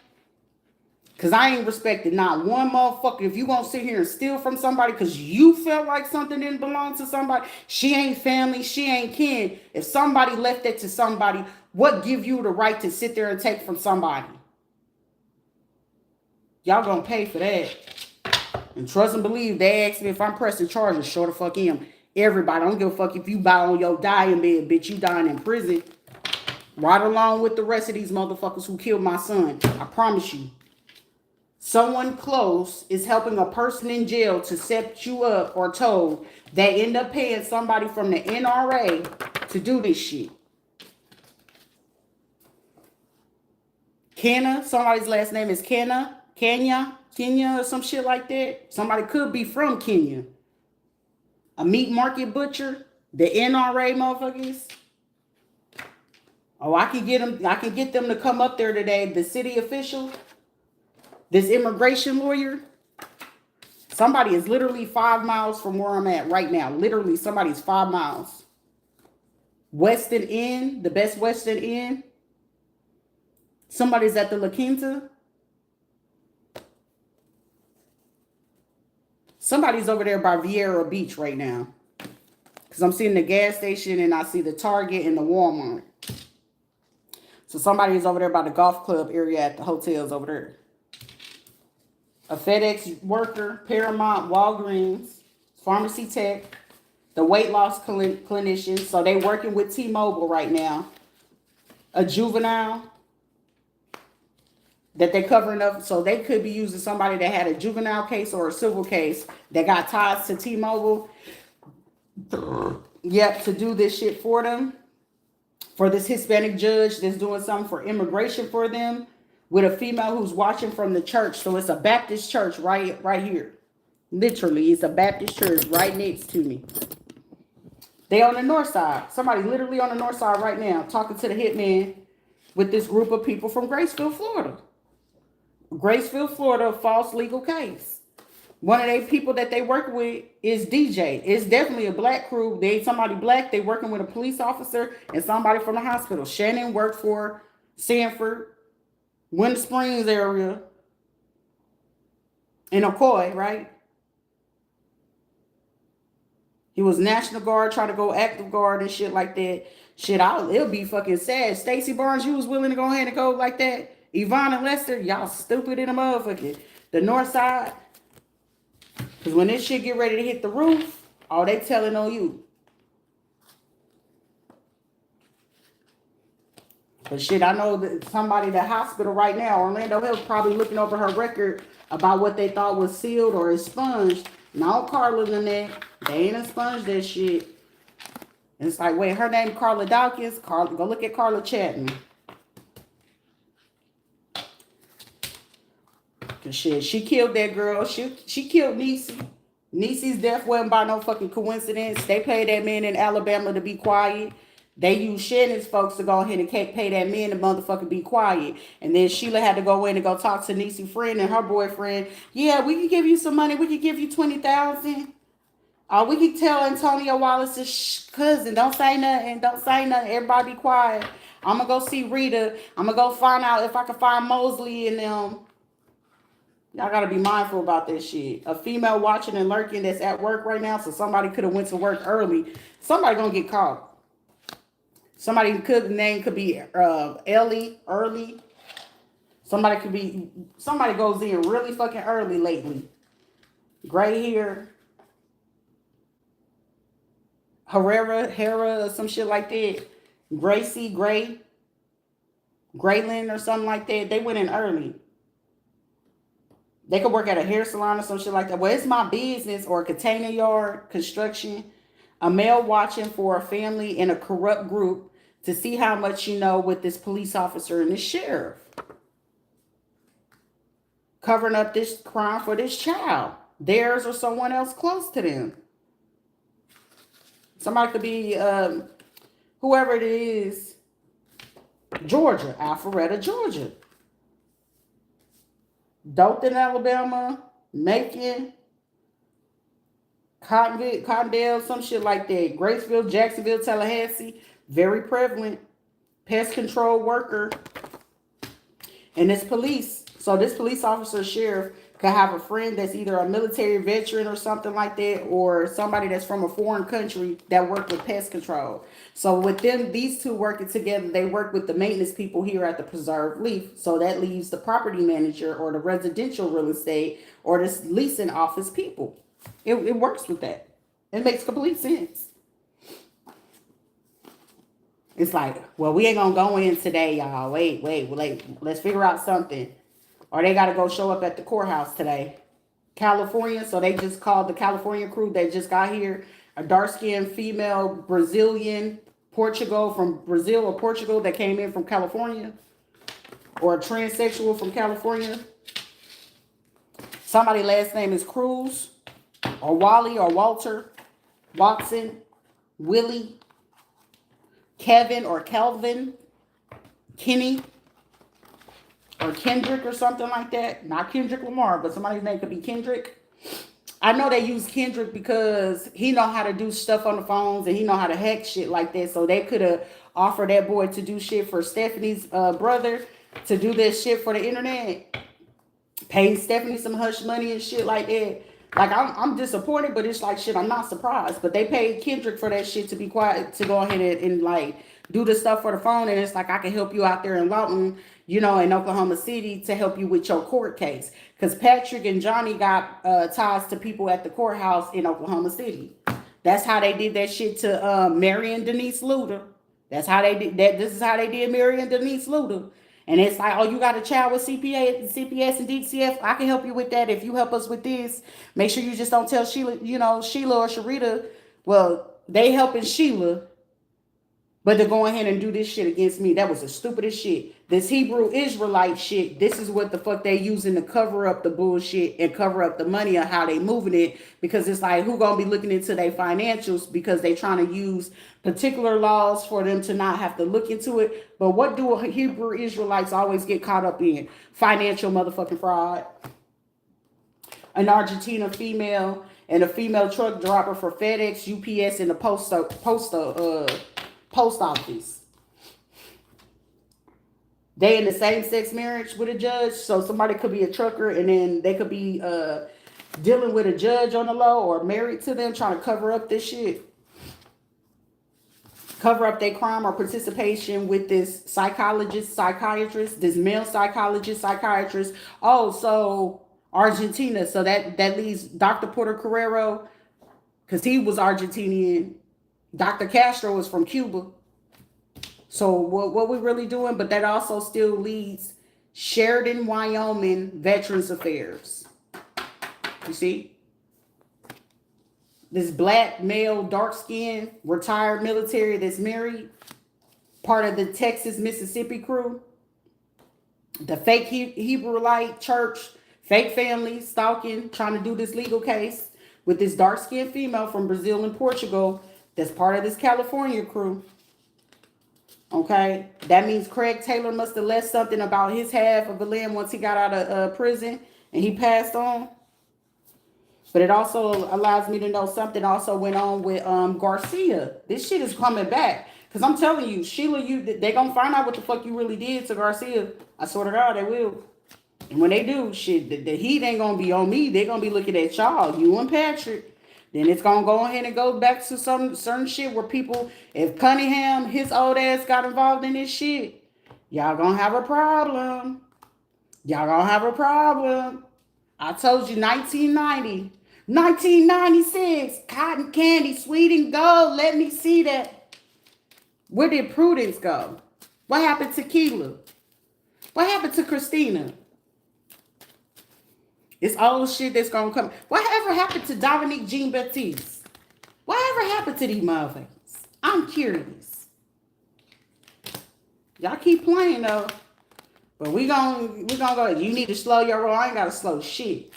Speaker 1: Because I ain't respected not one motherfucker. If you gonna sit here and steal from somebody because you felt like something didn't belong to somebody, she ain't family, she ain't kin. If somebody left it to somebody, what give you the right to sit there and take from somebody? Y'all gonna pay for that. And trust and believe, they asked me if I'm pressing charges, sure the fuck am. Everybody, I don't give a fuck if you buy on your dying bed, bitch, you dying in prison. Right along with the rest of these motherfuckers who killed my son. I promise you. Someone close is helping a person in jail to set you up or told. They end up paying somebody from the NRA to do this shit. Kenna, somebody's last name is Kenya or some shit like that. Somebody could be from Kenya. A meat market butcher, the NRA motherfuckers. Oh, I can get them to come up there today. The city official, this immigration lawyer. Somebody is literally 5 miles from where I'm at right now. Literally, somebody's 5 miles. Weston Inn, the best Weston Inn. Somebody's at the La Quinta. Somebody's over there by Vieira Beach right now. Because I'm seeing the gas station and I see the Target and the Walmart. So somebody's over there by the golf club area at the hotels over there. A FedEx worker, Paramount, Walgreens, pharmacy tech, the weight loss clinician. So they working with T-Mobile right now. A juvenile that they covering up. So they could be using somebody that had a juvenile case or a civil case that got ties to T-Mobile. Yep, to do this shit for them. For this Hispanic judge that's doing something for immigration for them. With a female who's watching from the church. So it's a Baptist church right here. Literally, it's a Baptist church right next to me. They on the north side. Somebody literally on the north side right now talking to the hitman with this group of people from Graceville, Florida. Graceville, Florida, false legal case. One of the people that they work with is DJ. It's definitely a black crew. They somebody black. They working with a police officer and somebody from the hospital. Shannon worked for Sanford, Winter Springs area, in Ocoee, right? He was National Guard, trying to go active guard and shit like that. Shit, it'll be fucking sad. Stacey Barnes, you was willing to go ahead and go like that. Yvonne and Lester, y'all stupid in a motherfucker. The north side. Because when this shit get ready to hit the roof, all they telling on you. But shit, I know that somebody at the hospital right now, Orlando Health, probably looking over her record about what they thought was sealed or expunged. No, Carla and that. They ain't expunged that shit. And it's like, wait, her name Carla Dawkins? Go look at Carla Chapman. Cause shit, she killed that girl. She killed Niecy. Niecy's death wasn't by no fucking coincidence. They paid that man in Alabama to be quiet. They used Shannon's folks to go ahead and pay that man to motherfucking be quiet. And then Sheila had to go in and go talk to Niecy's friend and her boyfriend. Yeah, we can give you some money. We can give you $20,000. We can tell Antonio Wallace's cousin, don't say nothing. Don't say nothing. Everybody be quiet. I'm going to go see Rita. I'm going to go find out if I can find Mosley and them. Y'all got to be mindful about this shit. A female watching and lurking that's at work right now, so somebody could have went to work early. Somebody going to get caught. Somebody name could be Ellie, early. Somebody goes in really fucking early lately. Gray hair. Hera, or some shit like that. Grayland or something like that. They went in early. They could work at a hair salon or some shit like that. Well, it's my business or a container yard, construction. A male watching for a family in a corrupt group to see how much you know with this police officer and this sheriff. Covering up this crime for this child. Theirs or someone else close to them. Somebody could be, whoever it is, Georgia, Alpharetta, Georgia. Dothan, Alabama, Macon, Cottondale, some shit like that. Graceville, Jacksonville, Tallahassee, very prevalent. Pest control worker. And this police. So this police officer, sheriff, could have a friend that's either a military veteran or something like that, or somebody that's from a foreign country that work with pest control. So with them, these two working together, they work with the maintenance people here at the Preserve Leaf. So that leaves the property manager or the residential real estate or the leasing office people. It works with that. It makes complete sense. It's like, well, we ain't gonna go in today, y'all. Wait, let's figure out something. Or they got to go show up at the courthouse today. California, so they just called the California crew that just got here. A dark-skinned female Brazilian, from Brazil or Portugal that came in from California. Or a transsexual from California. Somebody last name is Cruz. Or Wally or Walter. Watson. Willie. Kevin or Kelvin. Kenny. Or Kendrick or something like that. Not Kendrick Lamar, but somebody's name could be Kendrick. I know they use Kendrick because he know how to do stuff on the phones and he know how to hack shit like that. So they could have offered that boy to do shit for Stephanie's brother. to do this shit for the internet, paying Stephanie some hush money and shit like that. Like I'm disappointed, but it's like shit. I'm not surprised. But they paid Kendrick for that shit to be quiet, to go ahead and like do the stuff for the phone. And it's like I can help you out there in Lawton, you know, in Oklahoma City to help you with your court case. Because Patrick and Johnny got ties to people at the courthouse in Oklahoma City. That's how they did that shit to Mary and Denise Luter. That's how they did that. This is how they did Mary and Denise Luter. And it's like, oh, you got a child with CPS and DCF. I can help you with that if you help us with this. Make sure you just don't tell Sheila, you know, Sheila or Sharita. Well, they helping Sheila, but they're going ahead and do this shit against me. That was the stupidest shit. This Hebrew Israelite shit, this is what the fuck they using to cover up the bullshit and cover up the money of how they moving it. Because it's like, who gonna be looking into their financials because they trying to use particular laws for them to not have to look into it. But what do Hebrew Israelites always get caught up in? Financial motherfucking fraud. An Argentina female and a female truck driver for FedEx, UPS, and the post office. They in the same-sex marriage with a judge, so somebody could be a trucker and then they could be dealing with a judge on the low or married to them, trying to cover up this shit. Cover up their crime or participation with this psychiatrist, this male psychiatrist. Oh, so Argentina. So that leaves Dr. Porter Carrero, because he was Argentinian. Dr. Castro was from Cuba. So what we really doing? But that also still leads Sheridan, Wyoming, Veterans Affairs. You see? This black male, dark-skinned, retired military that's married, part of the Texas, Mississippi crew. The fake Hebrewite church, fake family, stalking, trying to do this legal case with this dark-skinned female from Brazil and Portugal that's part of this California crew. Okay, that means Craig Taylor must have left something about his half of the land once he got out of prison and he passed on. But it also allows me to know something also went on with Garcia. This shit is coming back. Because I'm telling you, Sheila, they going to find out what the fuck you really did to Garcia. I swear to God, they will. And when they do, shit, the heat ain't going to be on me. They're going to be looking at y'all, you and Patrick. Then it's going to go ahead and go back to some certain shit where people, if Cunningham, his old ass got involved in this shit, y'all going to have a problem. Y'all going to have a problem. I told you 1990, 1996, cotton candy, sweet and gold. Let me see that. Where did Prudence go? What happened to Keela? What happened to Christina? It's all shit that's gonna come. Whatever happened to Dominique Jean-Baptiste? Whatever happened to these motherfuckers? I'm curious. Y'all keep playing though. But we gonna go. You need to slow your roll. I ain't gotta slow shit.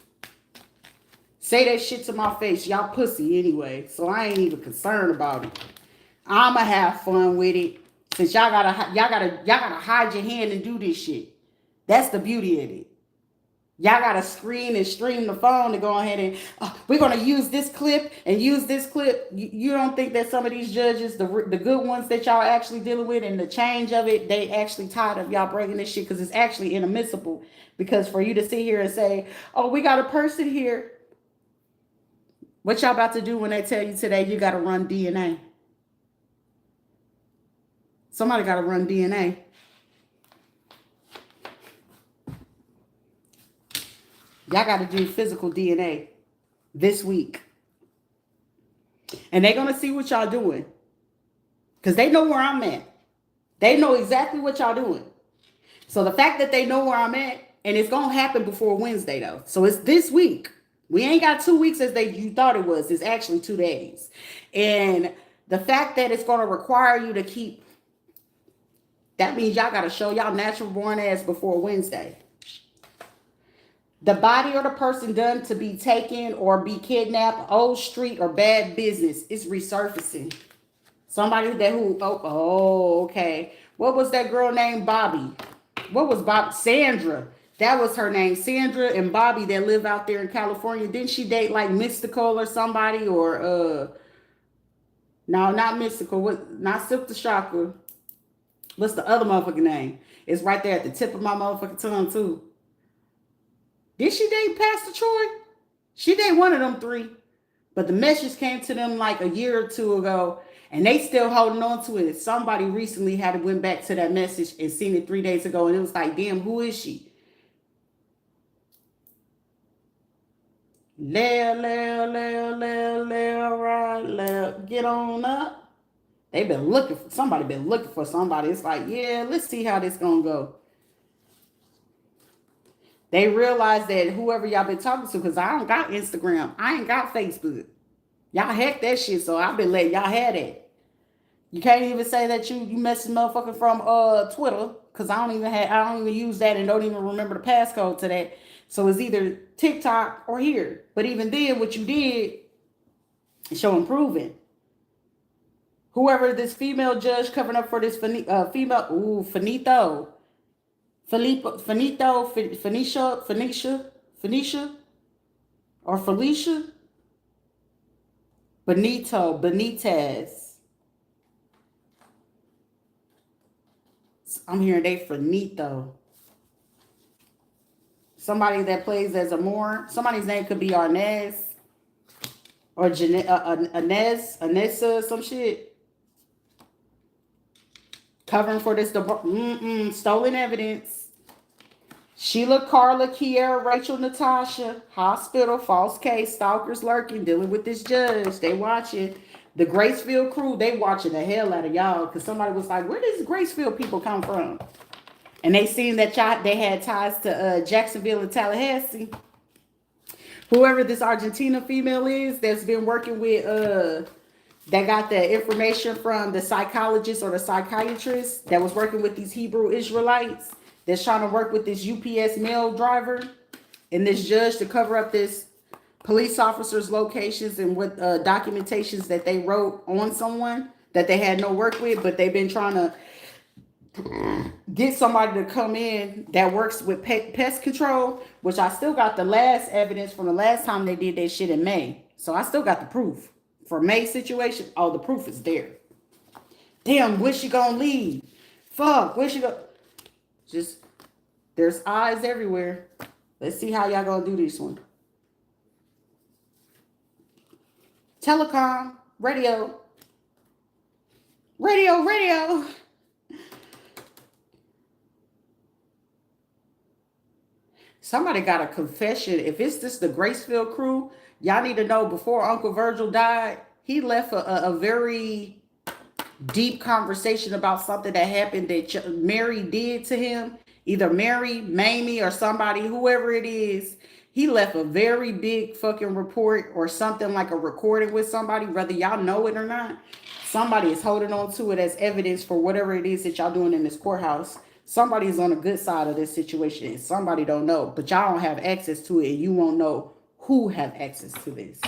Speaker 1: Say that shit to my face. Y'all pussy anyway. So I ain't even concerned about it. I'ma have fun with it. Since y'all gotta hide your hand and do this shit. That's the beauty of it. Y'all got to screen and stream the phone to go ahead and, we're going to use this clip and use this clip. You don't think that some of these judges, the good ones that y'all actually dealing with and the change of it, they actually tired of y'all breaking this shit because it's actually inadmissible. Because for you to sit here and say, oh, we got a person here. What y'all about to do when they tell you today you got to run DNA? Somebody got to run DNA. Y'all got to do physical DNA this week. And they're going to see what y'all doing. Because they know where I'm at. They know exactly what y'all doing. So the fact that they know where I'm at, and it's going to happen before Wednesday, though. So it's this week. We ain't got 2 weeks as you thought it was. It's actually 2 days. And the fact that it's going to require you to keep, that means y'all got to show y'all natural born ass before Wednesday. The body or the person done to be taken or be kidnapped, old street or bad business is resurfacing. Somebody okay. What was that girl named Bobby? What was Bob? Sandra. That was her name. Sandra and Bobby that live out there in California. Didn't she date like Mystical or somebody? Or no, not Mystical. Not Silk the Shocker. What's the other motherfucking name? It's right there at the tip of my motherfucking tongue, too. Did she date Pastor Troy? She dated one of them three. But the message came to them like a year or two ago, and they still holding on to it. Somebody recently had went back to that message and seen it 3 days ago, and it was like, damn, who is she? Right, get on up. They've been looking for somebody, been looking for somebody. It's like, yeah, let's see how this gonna go. They realize that whoever y'all been talking to, because I don't got Instagram, I ain't got Facebook. Y'all hack that shit, so I've been letting y'all have it. You can't even say that you messing motherfucker from Twitter, because I don't even use that and don't even remember the passcode to that. So it's either TikTok or here. But even then, what you did is show improving. Whoever this female judge covering up for this female, Finito, Phoenicia, or Felicia, Benitez. I'm hearing they Finito. Somebody that plays as a Moor. Somebody's name could be Arnez or Anessa, some shit. Covering for this stolen evidence. Sheila, Carla, Kiera, Rachel, Natasha, hospital, false case, stalkers lurking, dealing with this judge. They watching. The Gracefield crew, they watching the hell out of y'all, because somebody was like, where does Gracefield people come from? And they seen that they had ties to Jacksonville and Tallahassee. Whoever this Argentina female is that's been working with, that got the information from the psychologist or the psychiatrist that was working with these Hebrew Israelites that's trying to work with this UPS mail driver and this judge to cover up this police officers' locations and what documentations that they wrote on someone that they had no work with, but they've been trying to get somebody to come in that works with pest control, which I still got the last evidence from the last time they did that shit in May. So I still got the proof. For May's situation, oh, the proof is there. Damn, where's she gonna leave? Fuck, where's she go? Just, there's eyes everywhere. Let's see how y'all gonna do this one. Telecom, radio. Somebody got a confession. If it's just the Gracefield crew, y'all need to know before Uncle Virgil died, he left a very deep conversation about something that happened that Mary did to him. Either Mary, Mamie, or somebody, whoever it is. He left a very big fucking report or something like a recording with somebody, whether y'all know it or not. Somebody is holding on to it as evidence for whatever it is that y'all doing in this courthouse. Somebody's on the good side of this situation and somebody don't know, but y'all don't have access to it and you won't know who have access to this.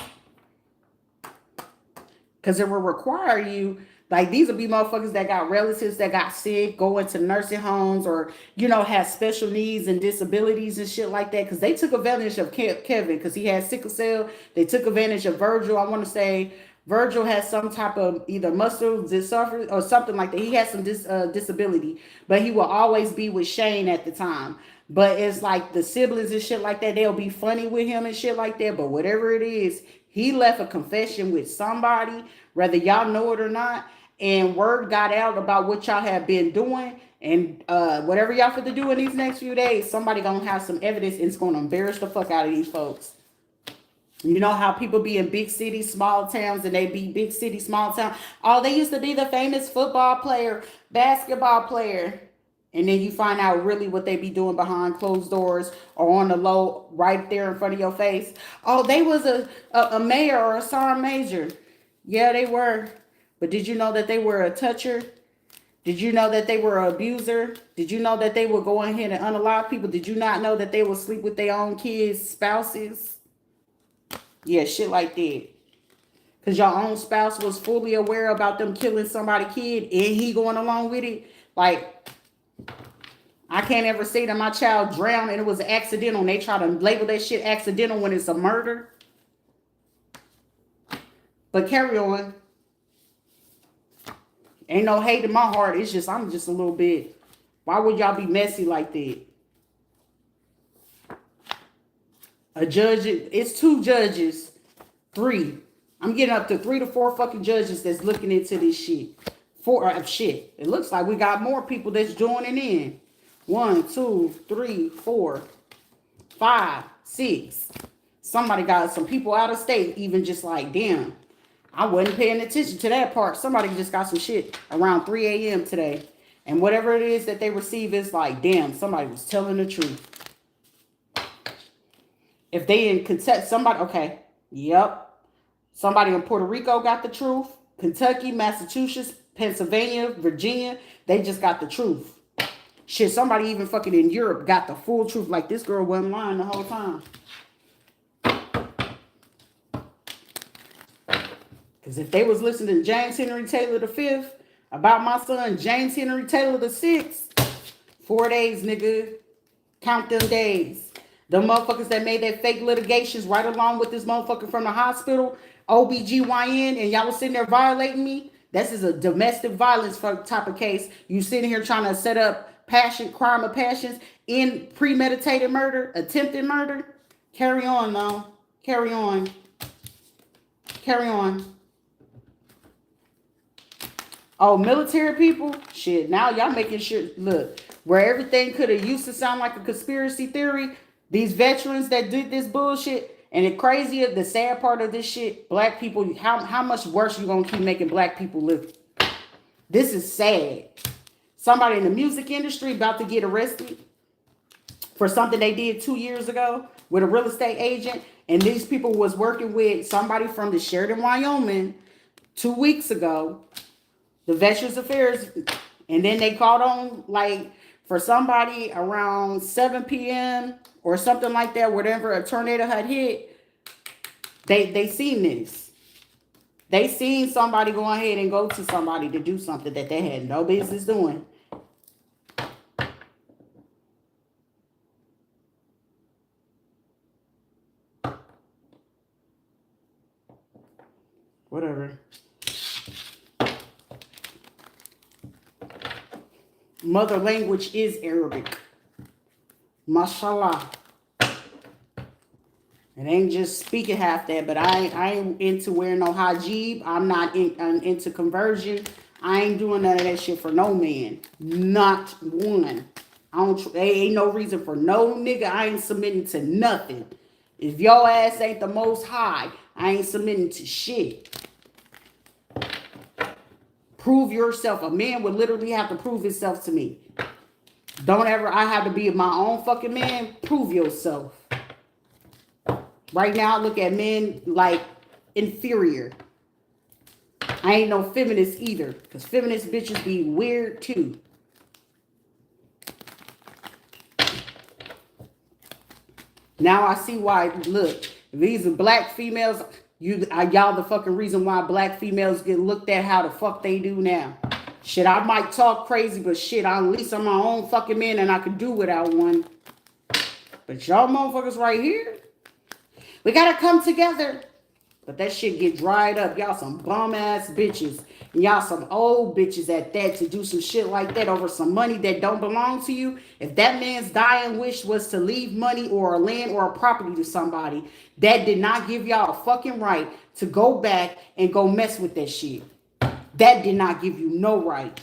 Speaker 1: Because it will require you, like these will be motherfuckers that got relatives that got sick, going to nursing homes or, you know, have special needs and disabilities and shit like that. Because they took advantage of Kevin because he had sickle cell. They took advantage of Virgil. I want to say Virgil has some type of either muscle disorder or something like that. He has some disability, but he will always be with Shane at the time. But it's like the siblings and shit like that, they'll be funny with him and shit like that. But whatever it is, he left a confession with somebody, whether y'all know it or not. And word got out about what y'all have been doing. And whatever y'all for to do in these next few days, somebody gonna have some evidence and it's gonna embarrass the fuck out of these folks. You know how people be in big cities, small towns, and they be big city, small town. Oh, they used to be the famous football player, basketball player. And then you find out really what they be doing behind closed doors or on the low right there in front of your face. Oh, they was a mayor or a sergeant major. Yeah, they were. But did you know that they were a toucher? Did you know that they were an abuser? Did you know that they would go ahead and unalive people? Did you not know that they would sleep with their own kids' spouses? Yeah, shit like that. Because your own spouse was fully aware about them killing somebody's kid and he going along with it. Like, I can't ever say that my child drowned and it was accidental and they try to label that shit accidental when it's a murder. But carry on. Ain't no hate in my heart. It's just, I'm just a little bit Why would y'all be messy like that? A judge, it's 2 judges, 3. I'm getting up to 3 to 4 fucking judges that's looking into this shit. 4 shit. It looks like we got more people that's joining in. 1, 2, 3, 4, 5, 6. Somebody got some people out of state, even just like, damn, I wasn't paying attention to that part. Somebody just got some shit around 3 a.m. today. And whatever it is that they receive is like, damn, somebody was telling the truth. If they in Kentucky, somebody, okay, yep. Somebody in Puerto Rico got the truth. Kentucky, Massachusetts, Pennsylvania, Virginia, they just got the truth. Shit, somebody even fucking in Europe got the full truth. Like, this girl wasn't lying the whole time. Because if they was listening to James Henry Taylor V about my son, James Henry Taylor VI, 4 days, nigga. Count them days. The motherfuckers that made that fake litigations right along with this motherfucker from the hospital, OBGYN, and y'all was sitting there violating me. This is a domestic violence type of case. You sitting here trying to set up crime of passions in premeditated murder, attempted murder. Carry on, though. Carry on. Carry on. Oh, military people? Shit, now y'all making sure, look, where everything could have used to sound like a conspiracy theory, these veterans that did this bullshit, and the crazier, the sad part of this shit, black people, how much worse you gonna keep making black people live? This is sad. Somebody in the music industry about to get arrested for something they did 2 years ago with a real estate agent, and these people was working with somebody from the Sheridan, Wyoming 2 weeks ago, the Veterans Affairs, and then they called on, like, for somebody around 7 p.m. or something like that, whatever a tornado had hit, they seen this. They seen somebody go ahead and go to somebody to do something that they had no business doing. Whatever. Mother language is Arabic. Mashallah. It ain't just speaking half that, but I ain't into wearing no hijab. I'm into conversion. I ain't doing none of that shit for no man. Not one. There ain't no reason for no nigga. I ain't submitting to nothing. If your ass ain't the most high, I ain't submitting to shit. Prove yourself. A man would literally have to prove himself to me. Don't ever, I have to be my own fucking man. Prove yourself. Right now, I look at men like inferior. I ain't no feminist either. Because feminist bitches be weird too. Now I see why, look, these are black females. Y'all the fucking reason why black females get looked at how the fuck they do now. Shit, I might talk crazy, but shit, at least I'm my own fucking man and I could do without one. But y'all motherfuckers right here, we gotta come together. But that shit get dried up. Y'all some bum ass bitches. And y'all some old bitches at that to do some shit like that over some money that don't belong to you. If that man's dying wish was to leave money or a land or a property to somebody, that did not give y'all a fucking right to go back and go mess with that shit. That did not give you no right.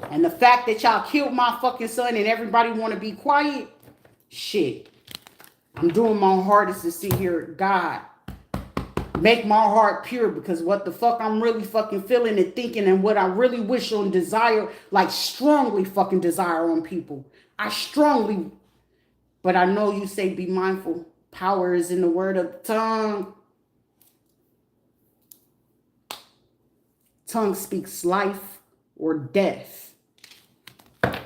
Speaker 1: And the fact that y'all killed my fucking son and everybody want to be quiet, shit. I'm doing my hardest to sit here, God, make my heart pure, because what the fuck I'm really fucking feeling and thinking and what I really wish on desire, like strongly fucking desire on people. I strongly, but I know you say be mindful. Power is in the word of the tongue. Tongue speaks life or death.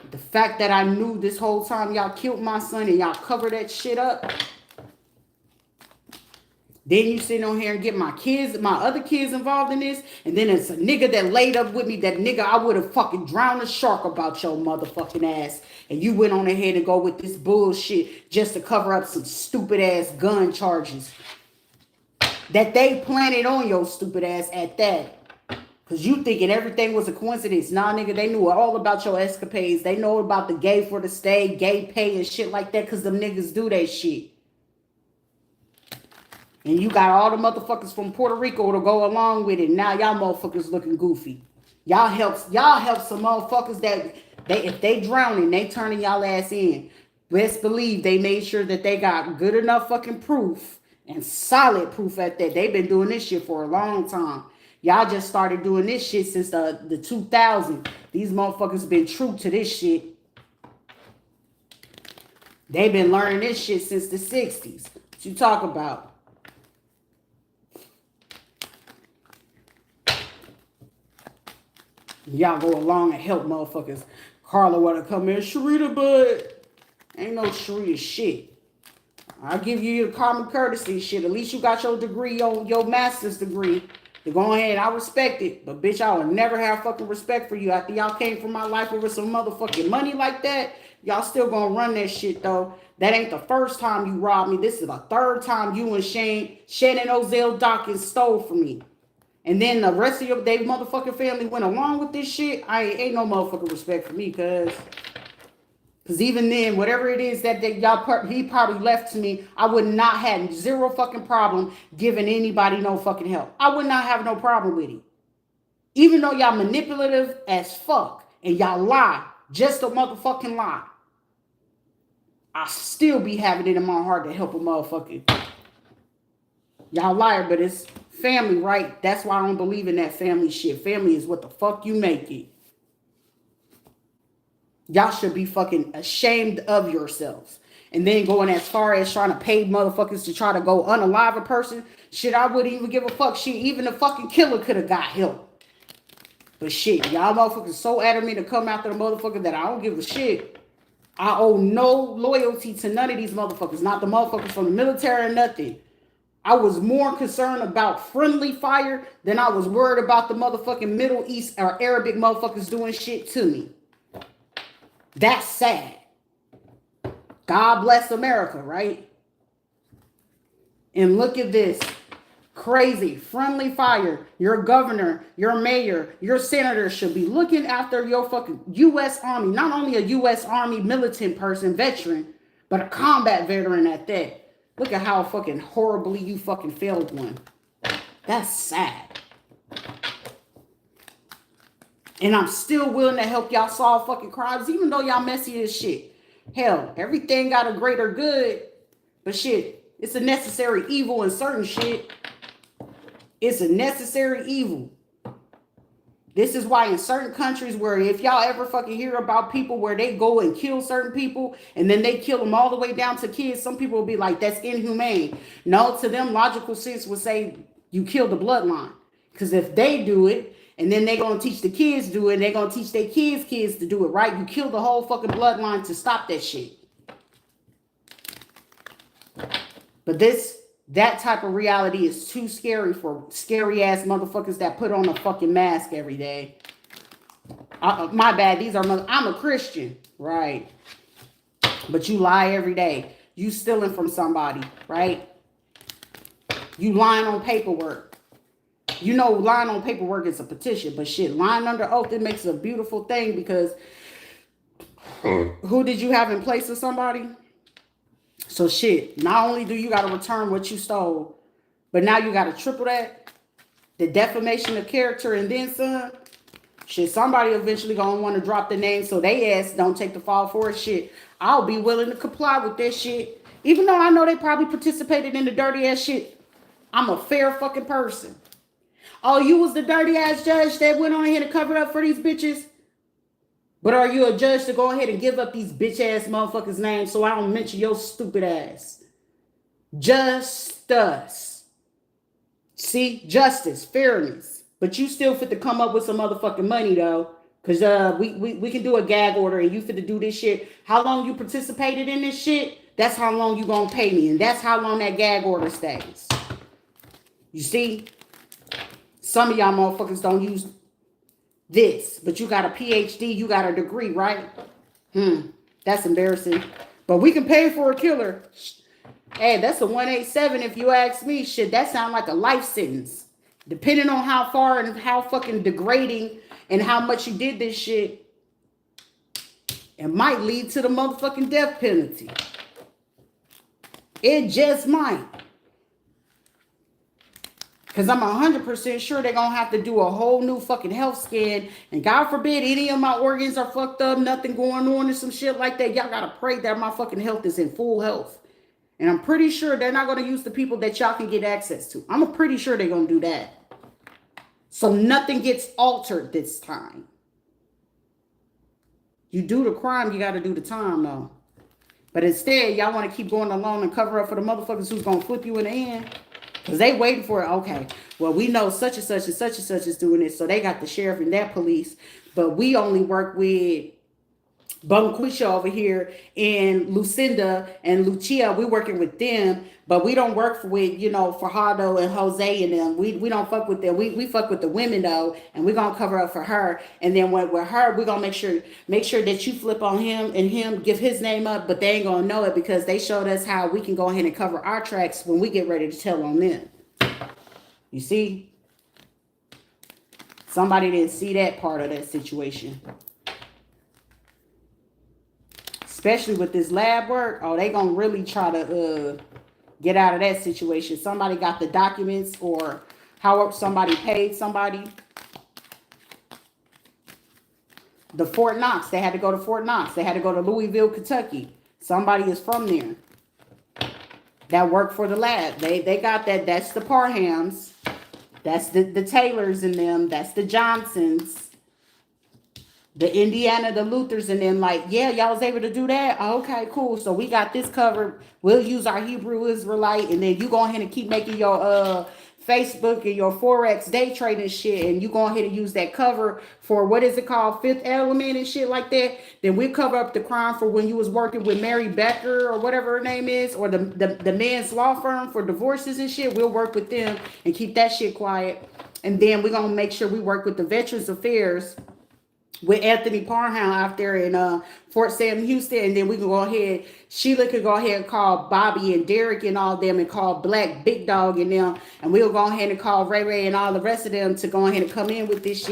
Speaker 1: The fact that I knew this whole time y'all killed my son and y'all covered that shit up. Then you sit on here and get my kids, my other kids involved in this. And then it's a nigga that laid up with me. That nigga, I would have fucking drowned a shark about your motherfucking ass. And you went on ahead and go with this bullshit just to cover up some stupid ass gun charges that they planted on your stupid ass at that. Because you thinking everything was a coincidence. Nah, nigga, they knew all about your escapades. They know about the gay for the stay, gay pay and shit like that because them niggas do that shit. And you got all the motherfuckers from Puerto Rico to go along with it. Now y'all motherfuckers looking goofy. Y'all help some motherfuckers that if they drowning, they turning y'all ass in. Best believe they made sure that they got good enough fucking proof and solid proof at that. They've been doing this shit for a long time. Y'all just started doing this shit since the 2000s. These motherfuckers been true to this shit. They've been learning this shit since the 60s. What you talk about? Y'all go along and help motherfuckers. Carla wanna come in, Sharita, but ain't no Sharita shit. I'll give you your common courtesy shit. At least you got your degree, your master's degree. To go ahead, I respect it. But bitch, I will never have fucking respect for you. After y'all came from my life over some motherfucking money like that, y'all still gonna run that shit though. That ain't the first time you robbed me. This is the third time you and Shannon Ozell Dawkins stole from me. And then the rest of your they motherfucking family went along with this shit. Ain't no motherfucking respect for me, cause even then, whatever it is that he probably left to me, I would not have zero fucking problem giving anybody no fucking help. I would not have no problem with it. Even though y'all manipulative as fuck and y'all lie, just a motherfucking lie, I still be having it in my heart to help a motherfucker. Y'all liar, but it's family, right? That's why I don't believe in that family shit. Family is what the fuck you make it. Y'all should be fucking ashamed of yourselves. And then going as far as trying to pay motherfuckers to try to go unalive a person. Shit, I wouldn't even give a fuck. Shit, even the fucking killer could have got help. But shit, y'all motherfuckers so adamant to come after the motherfucker that I don't give a shit. I owe no loyalty to none of these motherfuckers. Not the motherfuckers from the military or nothing. I was more concerned about friendly fire than I was worried about the motherfucking Middle East or Arabic motherfuckers doing shit to me. That's sad. God bless America, right? And look at this. Crazy. Friendly fire. Your governor, your mayor, your senator should be looking after your fucking U.S. Army. Not only a U.S. Army militant person, veteran, but a combat veteran at that. Look at how fucking horribly you fucking failed one. That's sad. And I'm still willing to help y'all solve fucking crimes, even though y'all messy as shit. Hell, everything got a greater good. But shit, it's a necessary evil in certain shit. It's a necessary evil. This is why in certain countries where if y'all ever fucking hear about people where they go and kill certain people and then they kill them all the way down to kids, some people will be like, that's inhumane. No, to them, logical sense would say you kill the bloodline. Because if they do it, and then they're going to teach the kids to do it. And they're going to teach their kids to do it, right? You kill the whole fucking bloodline to stop that shit. But that type of reality is too scary for scary ass motherfuckers that put on a fucking mask every day. My bad. I'm a Christian, right? But you lie every day. You stealing from somebody, right? You lying on paperwork. You know, lying on paperwork is a petition, but shit, lying under oath, it makes a beautiful thing because who did you have in place of somebody? So shit, not only do you got to return what you stole, but now you got to triple that, the defamation of character and then some. Shit, somebody eventually going to want to drop the name so they ass don't take the fall for it. Shit, I'll be willing to comply with that shit. Even though I know they probably participated in the dirty ass shit, I'm a fair fucking person. Oh, you was the dirty ass judge that went on ahead and covered up for these bitches? But are you a judge to go ahead and give up these bitch ass motherfuckers' names so I don't mention your stupid ass? Justice. See? Justice. Fairness. But you still fit to come up with some motherfucking money though. Because we can do a gag order and you fit to do this shit. How long you participated in this shit, that's how long you gonna pay me. And that's how long that gag order stays. You see? Some of y'all motherfuckers don't use this, but you got a PhD, you got a degree, right? That's embarrassing. But we can pay for a killer. Hey, that's a 187 if you ask me. Shit, that sound like a life sentence. Depending on how far and how fucking degrading and how much you did this shit, it might lead to the motherfucking death penalty. It just might. Because I'm 100% sure they're going to have to do a whole new fucking health scan. And God forbid any of my organs are fucked up, nothing going on or some shit like that. Y'all got to pray that my fucking health is in full health. And I'm pretty sure they're not going to use the people that y'all can get access to. I'm pretty sure they're going to do that. So nothing gets altered this time. You do the crime, you got to do the time, though. But instead, y'all want to keep going along and cover up for the motherfuckers who's going to flip you in the end. Because they waiting for it. Okay, well, we know such and such and such and such is doing it. So they got the sheriff and that police. But we only work with Bunquisha over here and Lucinda and Lucia. We working with them. But we don't work with, you know, Fajardo and Jose and them. We don't fuck with them. We fuck with the women, though. And we're going to cover up for her. And then with her, we're going to make sure that you flip on him and him, give his name up. But they ain't going to know it because they showed us how we can go ahead and cover our tracks when we get ready to tell on them. You see? Somebody didn't see that part of that situation. Especially with this lab work. Oh, they going to really try to get out of that situation. Somebody got the documents or however somebody paid somebody. The Fort Knox. They had to go to Fort Knox. They had to go to Louisville, Kentucky. Somebody is from there that worked for the lab. They got that. That's the Parhams. That's the Taylors in them. That's the Johnsons. The Indiana, the Luthers, and then like, yeah, y'all was able to do that? Oh, okay, cool. So we got this covered. We'll use our Hebrew Israelite, and then you go ahead and keep making your Facebook and your Forex day trading shit, and you go ahead and use that cover for, what is it called, Fifth Element and shit like that. Then we cover up the crime for when you was working with Mary Becker or whatever her name is, or the men's law firm for divorces and shit. We'll work with them and keep that shit quiet. And then we're going to make sure we work with the Veterans Affairs with Anthony Parham out there in Fort Sam, Houston. And then we can go ahead, Sheila could go ahead and call Bobby and Derek and all them and call Black Big Dog and them. And we'll go ahead and call Ray Ray and all the rest of them to go ahead and come in with this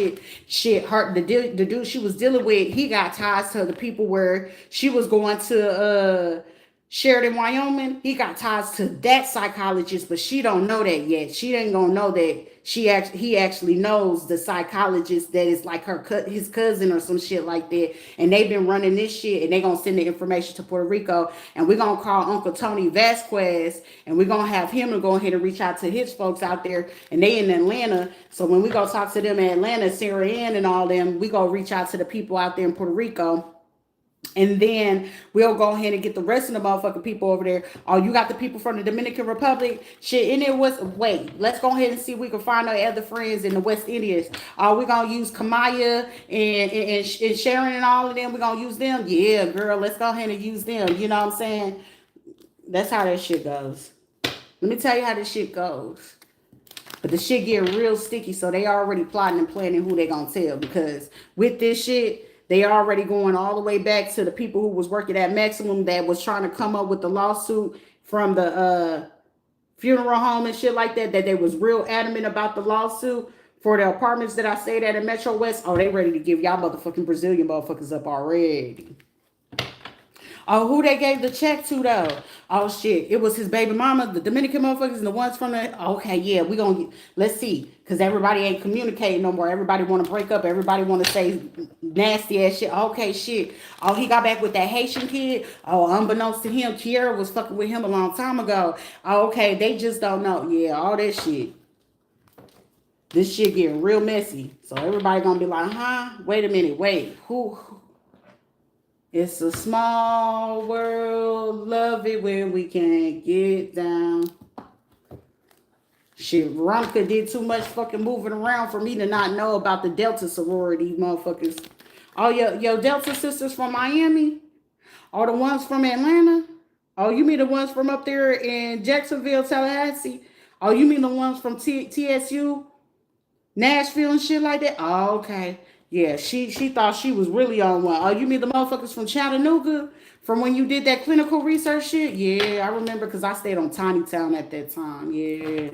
Speaker 1: shit. Her, the dude she was dealing with, he got ties to the people where she was going to Sheridan, Wyoming. He got ties to that psychologist, but she don't know that yet. She ain't gonna know that he actually knows the psychologist that is like his cousin or some shit like that. And they've been running this shit, and they gonna send the information to Puerto Rico. And we're gonna call Uncle Tony Vasquez, and we're gonna have him to go ahead and reach out to his folks out there, and they in Atlanta. So when we go talk to them in Atlanta, Sarah Ann and all them, we go reach out to the people out there in Puerto Rico. And then we'll go ahead and get the rest of the motherfucking people over there. Oh, you got the people from the Dominican Republic? Shit, and it was, wait, let's go ahead and see if we can find our other friends in the West Indies. We're going to use Kamaya and Sharon and all of them. We're going to use them. Yeah, girl, let's go ahead and use them. You know what I'm saying? That's how that shit goes. Let me tell you how this shit goes. But the shit get real sticky, so they already plotting and planning who they going to tell. Because with this shit, they already going all the way back to the people who was working at Maximum that was trying to come up with the lawsuit from the funeral home and shit like that, that they was real adamant about the lawsuit for the apartments that I stayed at in Metro West. Oh, they ready to give y'all motherfucking Brazilian motherfuckers up already. Oh, who they gave the check to, though? Oh, shit. It was his baby mama, the Dominican motherfuckers, and the ones from the... Okay, yeah, we gonna... Let's see. Because everybody ain't communicating no more. Everybody want to break up. Everybody want to say nasty ass shit. Okay, shit. Oh, he got back with that Haitian kid. Oh, unbeknownst to him, Kiera was fucking with him a long time ago. Oh, okay, they just don't know. Yeah, all that shit. This shit getting real messy. So everybody gonna be like, huh? Wait a minute. Wait. Who? It's a small world, love it when we can't get down. Shit, Veronica did too much fucking moving around for me to not know about the Delta sorority motherfuckers. Oh, your Delta sisters from Miami? Or the ones from Atlanta? Oh, you mean the ones from up there in Jacksonville, Tallahassee? Oh, you mean the ones from TSU, Nashville and shit like that? Oh, okay. Yeah, she thought she was really on one. Oh, you mean the motherfuckers from Chattanooga? From when you did that clinical research shit? Yeah, I remember because I stayed on Tiny Town at that time. Yeah.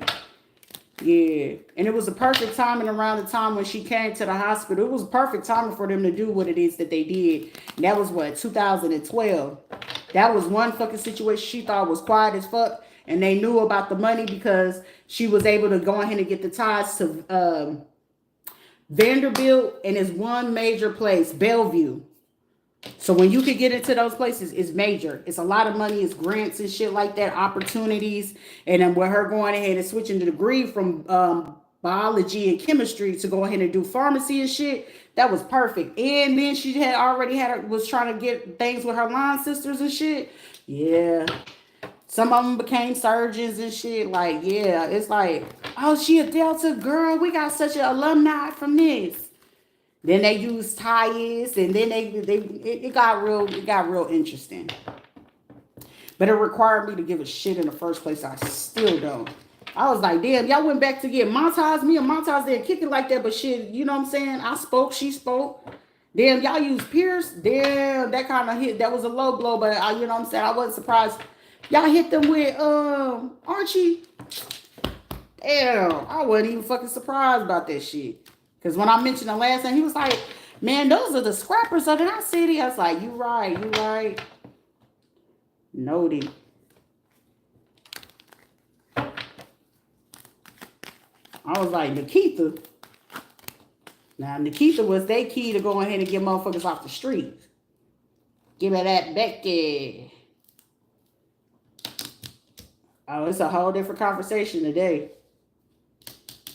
Speaker 1: Yeah. And it was a perfect timing around the time when she came to the hospital. It was perfect timing for them to do what it is that they did. And that was what, 2012. That was one fucking situation she thought was quiet as fuck. And they knew about the money because she was able to go ahead and get the ties to Vanderbilt and it's one major place, Bellevue. So when you can get into those places, it's major. It's a lot of money. It's grants and shit like that, opportunities. And then with her going ahead and switching the degree from biology and chemistry to go ahead and do pharmacy and shit, that was perfect. And then she had already was trying to get things with her line sisters and shit. Yeah. Some of them became surgeons and shit. Like, yeah, it's like, oh, she a Delta girl. We got such an alumni from this. Then they used ties, and then it got real interesting. But it required me to give a shit in the first place. I still don't. I was like, damn, y'all went back to get Montaz. Me and Montaz didn't kick it like that, but shit, you know what I'm saying? I spoke, she spoke. Damn, y'all used Pierce. Damn, that kind of hit. That was a low blow, but you know what I'm saying? I wasn't surprised. Y'all hit them with Archie. Damn, I wasn't even fucking surprised about that shit. Because when I mentioned the last time, he was like, man, those are the scrappers of that city. I was like, you right. Noted. I was like, Nikita. Now, Nikita was their key to go ahead and get motherfuckers off the streets. Give me that Becky. Oh, it's a whole different conversation today.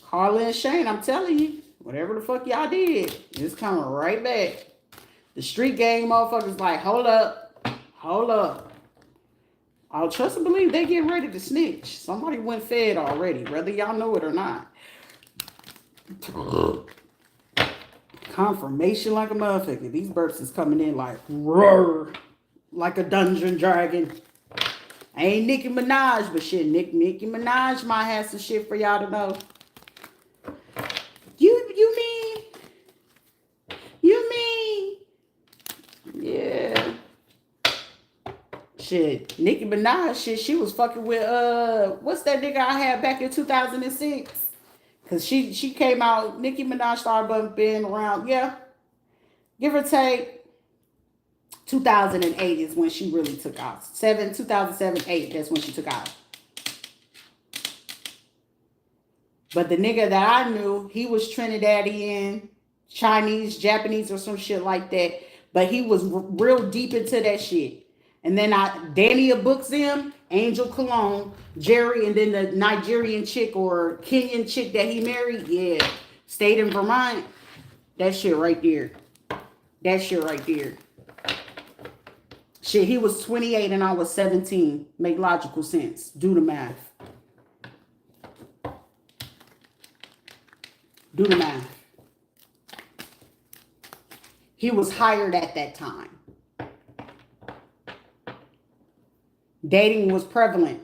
Speaker 1: Carla and Shane, I'm telling you. Whatever the fuck y'all did, it's coming right back. The street gang motherfuckers like, hold up. I'll trust and believe they get ready to snitch. Somebody went fed already, whether y'all know it or not. Confirmation like a motherfucker. These burps is coming in like, roar, like a dungeon dragon. I ain't Nicki Minaj, but shit, Nicki Minaj might have some shit for y'all to know. You mean? Yeah. Shit, Nicki Minaj, shit, she was fucking with, what's that nigga I had back in 2006? Because she came out, Nicki Minaj started bumping around, yeah. Give or take, 2008 is when she really took out. 2007, 8, that's when she took out. But the nigga that I knew, he was Trinidadian, Chinese, Japanese, or some shit like that. But he was real deep into that shit. And then Dania books him, Angel Cologne, Jerry, and then the Nigerian chick or Kenyan chick that he married, yeah, stayed in Vermont. That shit right there. Shit, he was 28 and I was 17. Make logical sense. Do the math. He was hired at that time. Dating was prevalent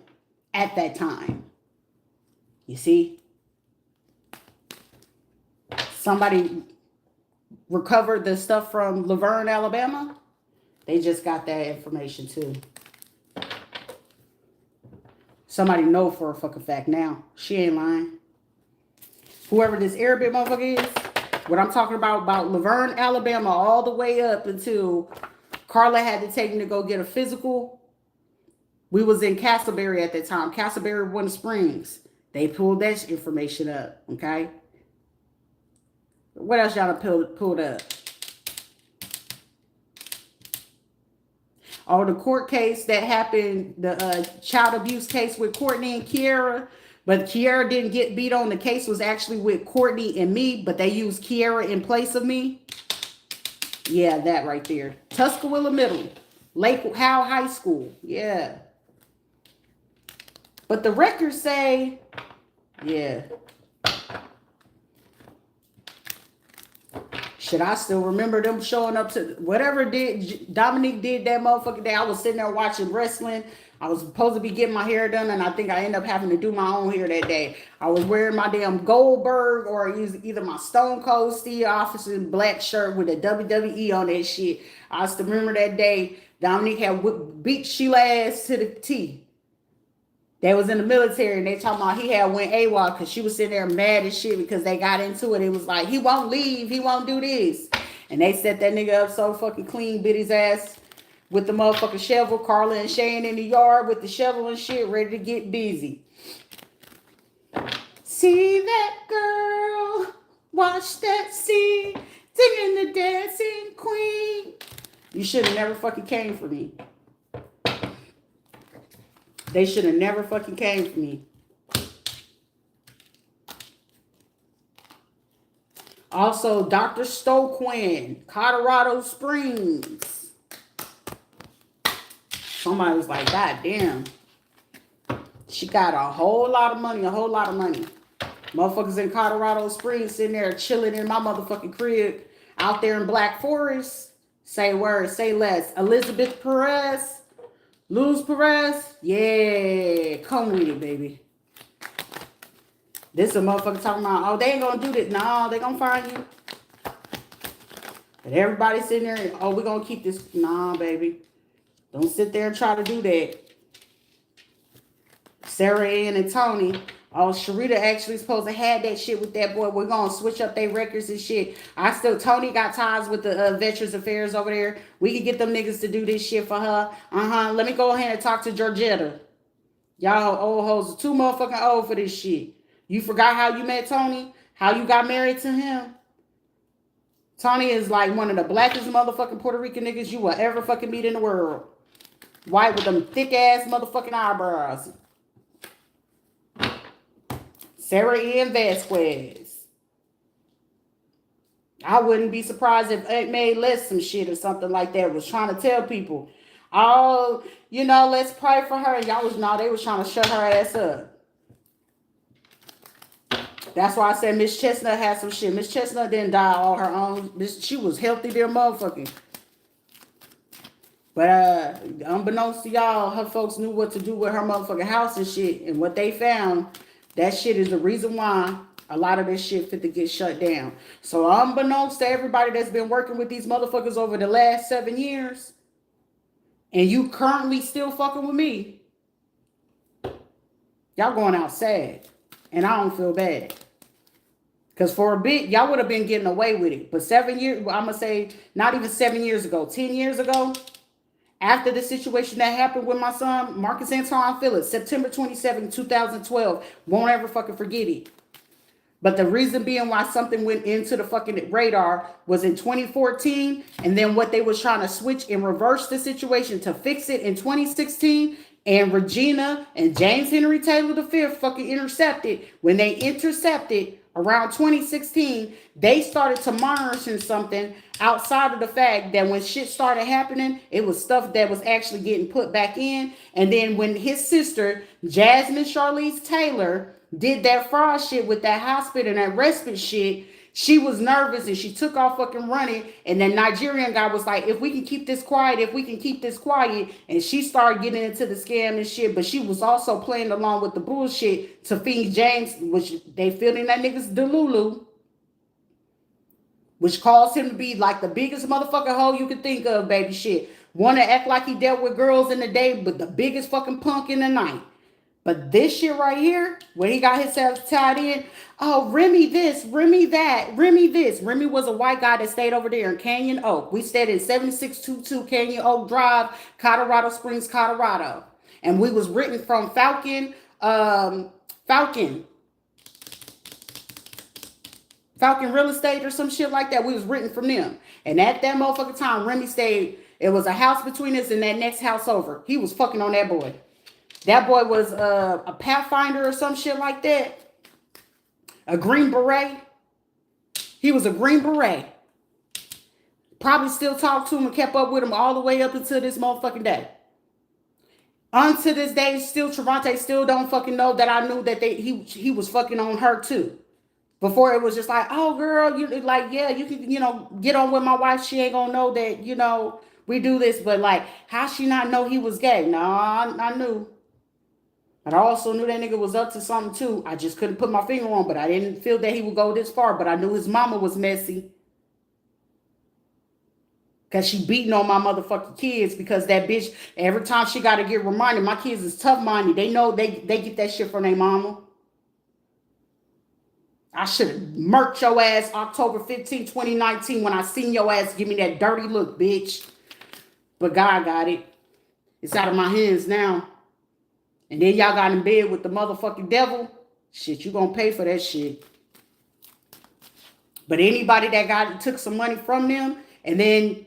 Speaker 1: at that time. You see? Somebody recovered the stuff from Laverne, Alabama. They just got that information too. Somebody know for a fucking fact now. She ain't lying. Whoever this Arabic motherfucker is, what I'm talking about Laverne, Alabama, all the way up until Carla had to take me to go get a physical. We was in Castleberry at that time. Castleberry, Winter Springs. They pulled that information up, okay? What else y'all pulled up? Oh, the court case that happened, the child abuse case with Courtney and Kiara. But Kiara didn't get beat on. The case was actually with Courtney and me, but they used Kiara in place of me. Yeah, that right there. Tuscaloosa Middle. Lake Howe High School. Yeah. But the records say, yeah. Should I still remember them showing up to whatever Dominique did that motherfucking day? I was sitting there watching wrestling. I was supposed to be getting my hair done, and I think I ended up having to do my own hair that day. I was wearing my damn Goldberg or either my Stone Cold Steve Austin black shirt with a WWE on that shit. I still remember that day. Dominique had beat Sheila ass to the T. They was in the military and they talking about he had went AWOL because she was sitting there mad as shit because they got into it. It was like, he won't leave. He won't do this. And they set that nigga up so fucking clean, bit his ass with the motherfucking shovel. Carla and Shane in the yard with the shovel and shit, ready to get busy. See that girl, watch that scene, singing the dancing queen. You should have never fucking came for me. They should have never fucking came for me. Also, Dr. Stoquin, Colorado Springs. Somebody was like, God damn. She got a whole lot of money, Motherfuckers in Colorado Springs sitting there chilling in my motherfucking crib out there in Black Forest. Say word, say less. Elizabeth Perez. Luz Perez, yeah, come with it, baby. This a motherfucker talking about, oh, they ain't gonna do this. No, they gonna find you. And everybody sitting there, oh, we gonna keep this. Nah, baby. Don't sit there and try to do that. Sarah Ann and Tony. Oh, Sharita actually supposed to have that shit with that boy. We're going to switch up their records and shit. Tony got ties with the Veterans Affairs over there. We can get them niggas to do this shit for her. Let me go ahead and talk to Georgetta. Y'all old hoes are too motherfucking old for this shit. You forgot how you met Tony? How you got married to him? Tony is like one of the blackest motherfucking Puerto Rican niggas you will ever fucking meet in the world. White with them thick ass motherfucking eyebrows. Sarah Ann Vasquez. I wouldn't be surprised if Aunt May left some shit or something like that. Was trying to tell people, oh, let's pray for her. And y'all was, no, they was trying to shut her ass up. That's why I said Miss Chestnut had some shit. Miss Chestnut didn't die all her own. She was healthy, dear motherfucking. But unbeknownst to y'all, her folks knew what to do with her motherfucking house and shit. And what they found, that shit is the reason why a lot of this shit fit to get shut down. So unbeknownst to everybody that's been working with these motherfuckers over the last 7 years, and you currently still fucking with me, y'all going out sad. And I don't feel bad. Because for a bit, y'all would have been getting away with it. But 7 years, I'm going to say not even 7 years ago, 10 years ago, after the situation that happened with my son, Marcus Anton Phillips, September 27, 2012, won't ever fucking forget it. But the reason being why something went into the fucking radar was in 2014, and then what they was trying to switch and reverse the situation to fix it in 2016, and Regina and James Henry Taylor V fucking intercepted. When they intercepted around 2016, they started to monitor something outside of the fact that when shit started happening, it was stuff that was actually getting put back in. And then when his sister, Jasmine Charlize Taylor, did that fraud shit with that hospital and that respite shit, she was nervous and she took off fucking running. And then Nigerian guy was like, if we can keep this quiet, And she started getting into the scam and shit. But she was also playing along with the bullshit to feed James, which they filled in that nigga's Delulu, which caused him to be like the biggest motherfucking hoe you could think of, baby shit. Want to act like he dealt with girls in the day, but the biggest fucking punk in the night. But this shit right here, where he got himself tied in, oh, Remy this, Remy that, Remy this. Remy was a white guy that stayed over there in Canyon Oak. We stayed in 7622 Canyon Oak Drive, Colorado Springs, Colorado. And we was written from Falcon Real Estate or some shit like that. We was written from them. And at that motherfucking time, Remy stayed, it was a house between us and that next house over. He was fucking on that boy. That boy was a Pathfinder or some shit like that. A Green Beret. He was a Green Beret. Probably still talked to him and kept up with him all the way up until this motherfucking day. Unto this day, still, Trevante still don't fucking know that I knew that he was fucking on her too. Before it was just like, oh girl, you like, yeah, you can, get on with my wife. She ain't gonna know that, we do this. But like, how she not know he was gay? No, I knew. But I also knew that nigga was up to something too. I just couldn't put my finger on, but I didn't feel that he would go this far. But I knew his mama was messy. Because she beating on my motherfucking kids because that bitch, every time she got to get reminded, my kids is tough-minded. They know they get that shit from their mama. I should have murked your ass October 15, 2019 when I seen your ass give me that dirty look, bitch. But God got it. It's out of my hands now. And then y'all got in bed with the motherfucking devil. Shit, you gonna pay for that shit. But anybody that took some money from them, and then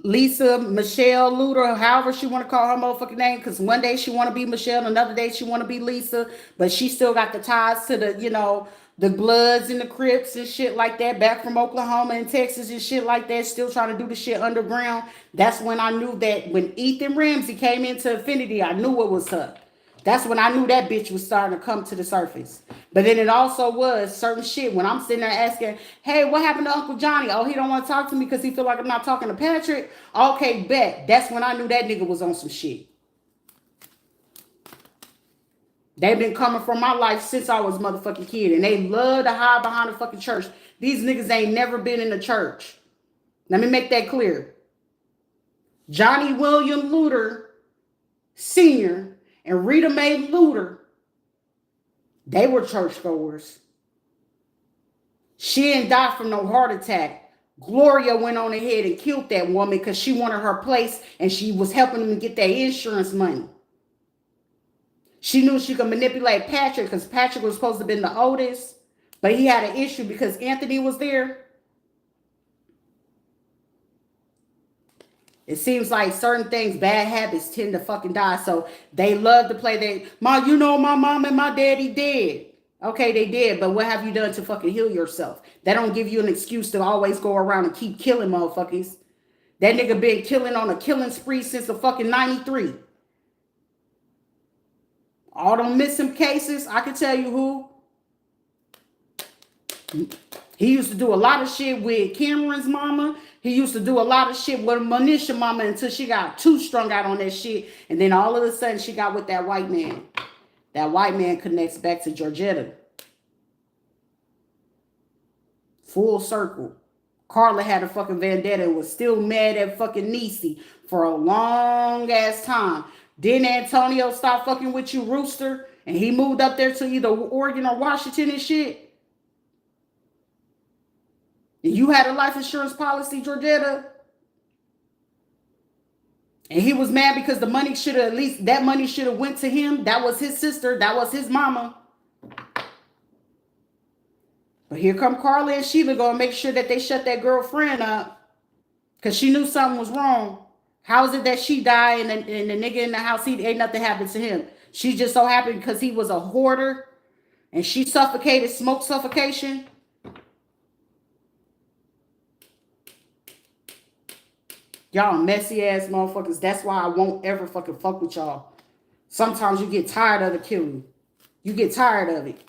Speaker 1: Lisa, Michelle, Luter, however she want to call her motherfucking name, because one day she want to be Michelle, another day she want to be Lisa, but she still got the ties to the, the Bloods and the Crips and shit like that, back from Oklahoma and Texas and shit like that, still trying to do the shit underground. That's when I knew that when Ethan Ramsey came into Affinity, I knew it was her. That's when I knew that bitch was starting to come to the surface. But then it also was certain shit when I'm sitting there asking, hey, what happened to Uncle Johnny? Oh, he don't want to talk to me because he feel like I'm not talking to Patrick. Okay, bet. That's when I knew that nigga was on some shit. They've been coming from my life since I was a motherfucking kid. And they love to hide behind the fucking church. These niggas ain't never been in the church. Let me make that clear. Johnny William Luter Sr. and Rita Mae Luter, they were churchgoers. She didn't die from no heart attack. Gloria went on ahead and killed that woman because she wanted her place and she was helping them get their insurance money. She knew she could manipulate Patrick because Patrick was supposed to have been the oldest, but he had an issue because Anthony was there. It seems like certain things, bad habits tend to fucking die. So they love to play my mom and my daddy dead. Okay, they did, but what have you done to fucking heal yourself? That don't give you an excuse to always go around and keep killing motherfuckers. That nigga been killing on a killing spree since the fucking 93. All them missing cases, I can tell you who. He used to do a lot of shit with Cameron's mama. He used to do a lot of shit with Manisha mama until she got too strung out on that shit. And then all of a sudden she got with that white man. That white man connects back to Georgetta. Full circle. Carla had a fucking vendetta and was still mad at fucking Niecy for a long ass time. Then Antonio stopped fucking with you, Rooster, and he moved up there to either Oregon or Washington and shit. And you had a life insurance policy, Georgetta. And he was mad because the money should have, at least that money should have went to him. That was his sister. That was his mama. But here come Carla and Sheila going to make sure that they shut that girlfriend up. Because she knew something was wrong. How is it that she died and the nigga in the house, ain't nothing happened to him? She just so happened because he was a hoarder and she suffocated, smoke suffocation. Y'all messy ass motherfuckers. That's why I won't ever fucking fuck with y'all. Sometimes you get tired of the killing. You get tired of it.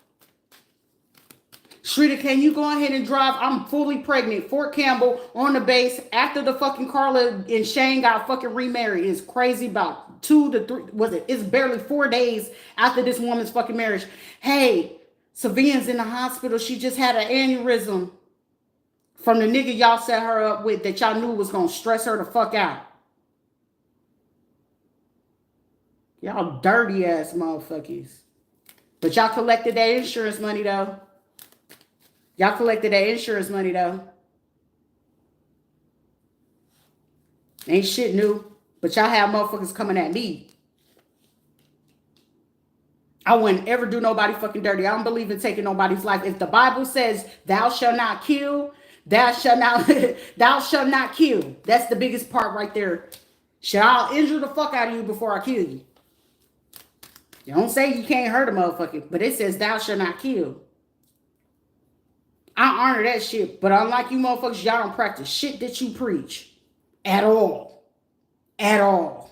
Speaker 1: Shrita, can you go ahead and drive? I'm fully pregnant. Fort Campbell on the base after the fucking Carla and Shane got fucking remarried. It's crazy about 2 to 3. It's barely 4 days after this woman's fucking marriage. Hey, Savine's in the hospital. She just had an aneurysm. From the nigga y'all set her up with that y'all knew was going to stress her the fuck out. Y'all dirty ass motherfuckers. But y'all collected that insurance money though. Y'all collected that insurance money though. Ain't shit new. But y'all have motherfuckers coming at me. I wouldn't ever do nobody fucking dirty. I don't believe in taking nobody's life. If the Bible says thou shalt not kill, thou shalt not kill. That's the biggest part right there. Shall I injure the fuck out of you before I kill you? You don't say you can't hurt a motherfucker, but it says thou shalt not kill. I honor that shit, but unlike you motherfuckers, y'all don't practice shit that you preach. At all. At all.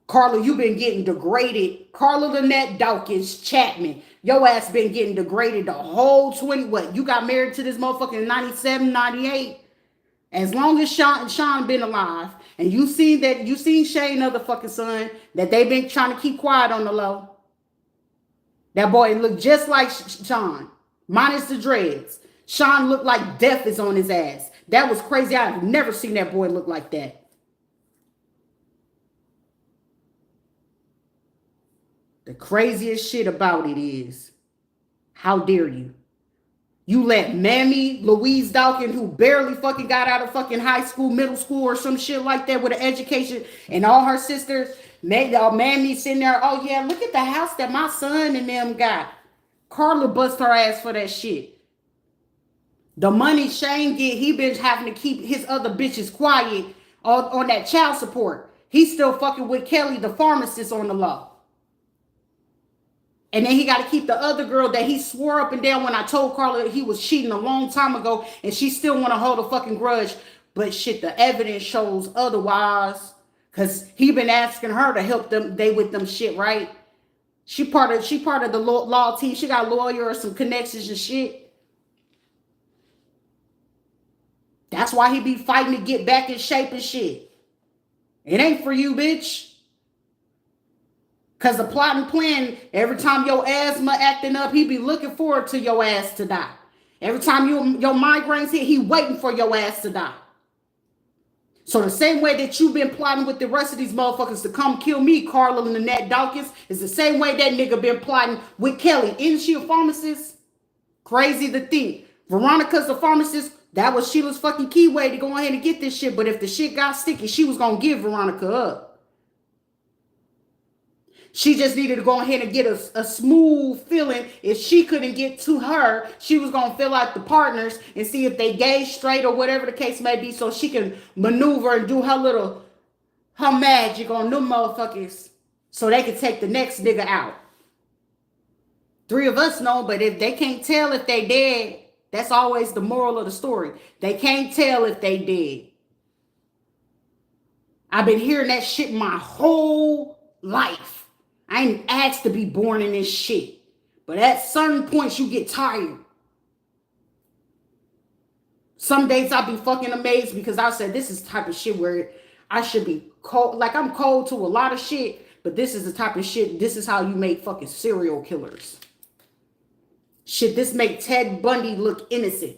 Speaker 1: Carla, you been getting degraded. Carla Lynette Dawkins Chapman. Your ass been getting degraded the whole 20, what? You got married to this motherfucker in 97, 98? As long as Sean been alive, and you seen Shane, other fucking son, that they been trying to keep quiet on the low. That boy looked just like Sean, minus the dreads. Sean looked like death is on his ass. That was crazy. I've never seen that boy look like that. The craziest shit about it is, how dare you? You let Mammy Louise Dawkins, who barely fucking got out of fucking high school, middle school, or some shit like that with an education, and all her sisters, Mammy sitting there, oh yeah, look at the house that my son and them got. Carla bust her ass for that shit. The money Shane get, he been having to keep his other bitches quiet on that child support. He's still fucking with Kelly, the pharmacist, on the law. And then he got to keep the other girl that he swore up and down when I told Carla he was cheating a long time ago, and she still want to hold a fucking grudge. But shit, the evidence shows otherwise. Cause he been asking her to help them, they with them shit, right? She part of the law team. She got a lawyer or some connections and shit. That's why he be fighting to get back in shape and shit. It ain't for you, bitch. Because the plot and plan, every time your asthma acting up, he be looking forward to your ass to die. Every time your migraines hit, he waiting for your ass to die. So the same way that you've been plotting with the rest of these motherfuckers to come kill me, Carla and Annette Dawkins, is the same way that nigga been plotting with Kelly. Isn't she a pharmacist? Crazy to think. Veronica's a pharmacist. That was Sheila's fucking key way to go ahead and get this shit. But if the shit got sticky, she was going to give Veronica up. She just needed to go ahead and get a smooth feeling. If she couldn't get to her, she was going to fill out the partners and see if they gauge straight or whatever the case may be, so she can maneuver and do her magic on them motherfuckers so they can take the next nigga out. 3 of us know, but if they can't tell if they dead, that's always the moral of the story. They can't tell if they dead. I've been hearing that shit my whole life. I ain't asked to be born in this shit. But at certain points, you get tired. Some days I'll be fucking amazed because I said, this is the type of shit where I should be cold. Like, I'm cold to a lot of shit, but this is the type of shit, this is how you make fucking serial killers. Shit, this make Ted Bundy look innocent.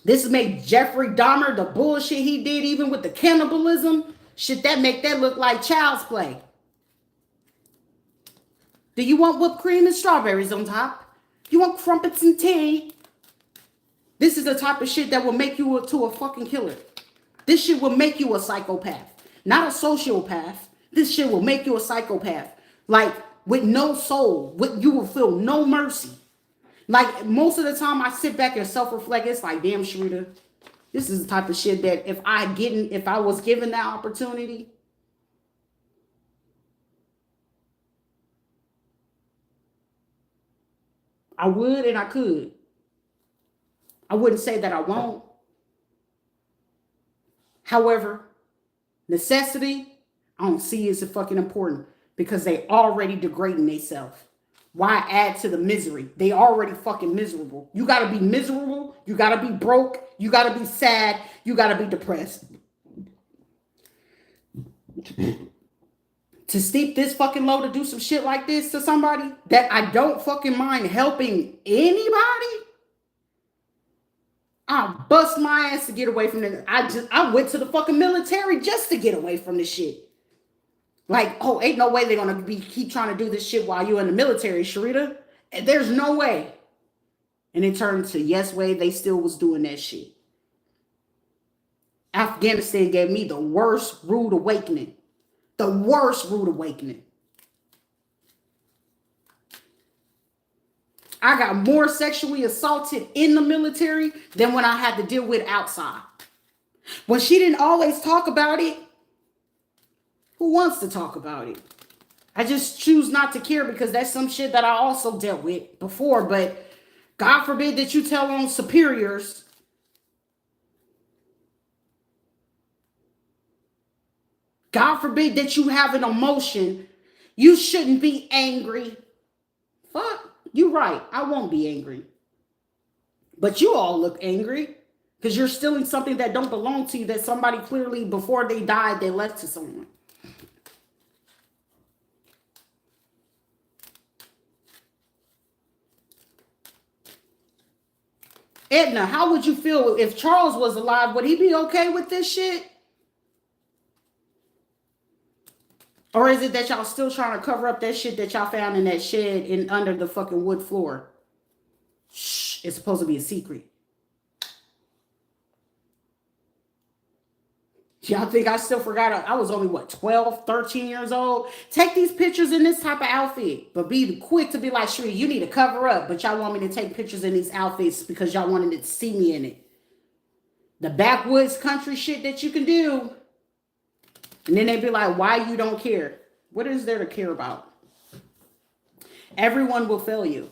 Speaker 1: This make Jeffrey Dahmer, the bullshit he did, even with the cannibalism, shit, that make that look like child's play. Do you want whipped cream and strawberries on top? You want crumpets and tea? This is the type of shit that will make you a fucking killer. This shit will make you a psychopath. Not a sociopath. This shit will make you a psychopath. Like, with no soul. You will feel no mercy. Like, most of the time I sit back and self-reflect, it's like, damn, Rita, this is the type of shit that if I was given that opportunity, I would and I could. I wouldn't say that I won't. However, necessity, I don't see as fucking important because they already degrading themselves. Why add to the misery? They already fucking miserable. You gotta be miserable. You gotta be broke. You gotta be sad. You gotta be depressed. To steep this fucking low to do some shit like this to somebody that I don't fucking mind helping anybody, I bust my ass to get away from this. I went to the fucking military just to get away from this shit. Like, oh, ain't no way they're gonna keep trying to do this shit while you're in the military, Sharita. There's no way. And it turned to yes way, they still was doing that shit. Afghanistan gave me the worst rude awakening. The worst rude awakening. I got more sexually assaulted in the military than when I had to deal with outside. When she didn't always talk about it, who wants to talk about it? I just choose not to care because that's some shit that I also dealt with before. But God forbid that you tell on superiors. God forbid that you have an emotion. You shouldn't be angry. Fuck, you're right. I won't be angry. But you all look angry because you're stealing something that don't belong to you that somebody clearly before they died, they left to someone. Edna, how would you feel if Charles was alive? Would he be okay with this shit? Or is it that y'all still trying to cover up that shit that y'all found in that shed in under the fucking wood floor? Shh, it's supposed to be a secret. Y'all think I still forgot? I was only, what, 12, 13 years old? Take these pictures in this type of outfit. But be quick to be like, Sheree, you need to cover up. But y'all want me to take pictures in these outfits because y'all wanted to see me in it. The backwoods country shit that you can do. And then they be like, why you don't care? What is there to care about? Everyone will fail you.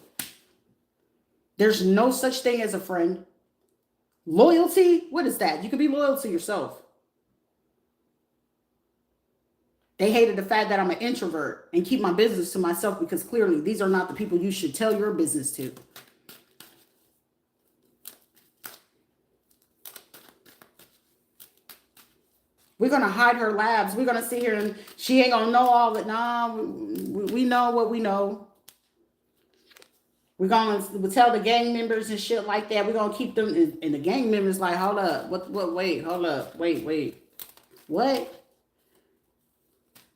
Speaker 1: There's no such thing as a friend. Loyalty? What is that? You can be loyal to yourself. They hated the fact that I'm an introvert and keep my business to myself because clearly these are not the people you should tell your business to. We're going to hide her labs. We're going to sit here and she ain't going to know all that. Nah, we know what we know. We're going to tell the gang members and shit like that. We're going to keep them. And the gang members like, hold up. What, wait, hold up. Wait. What?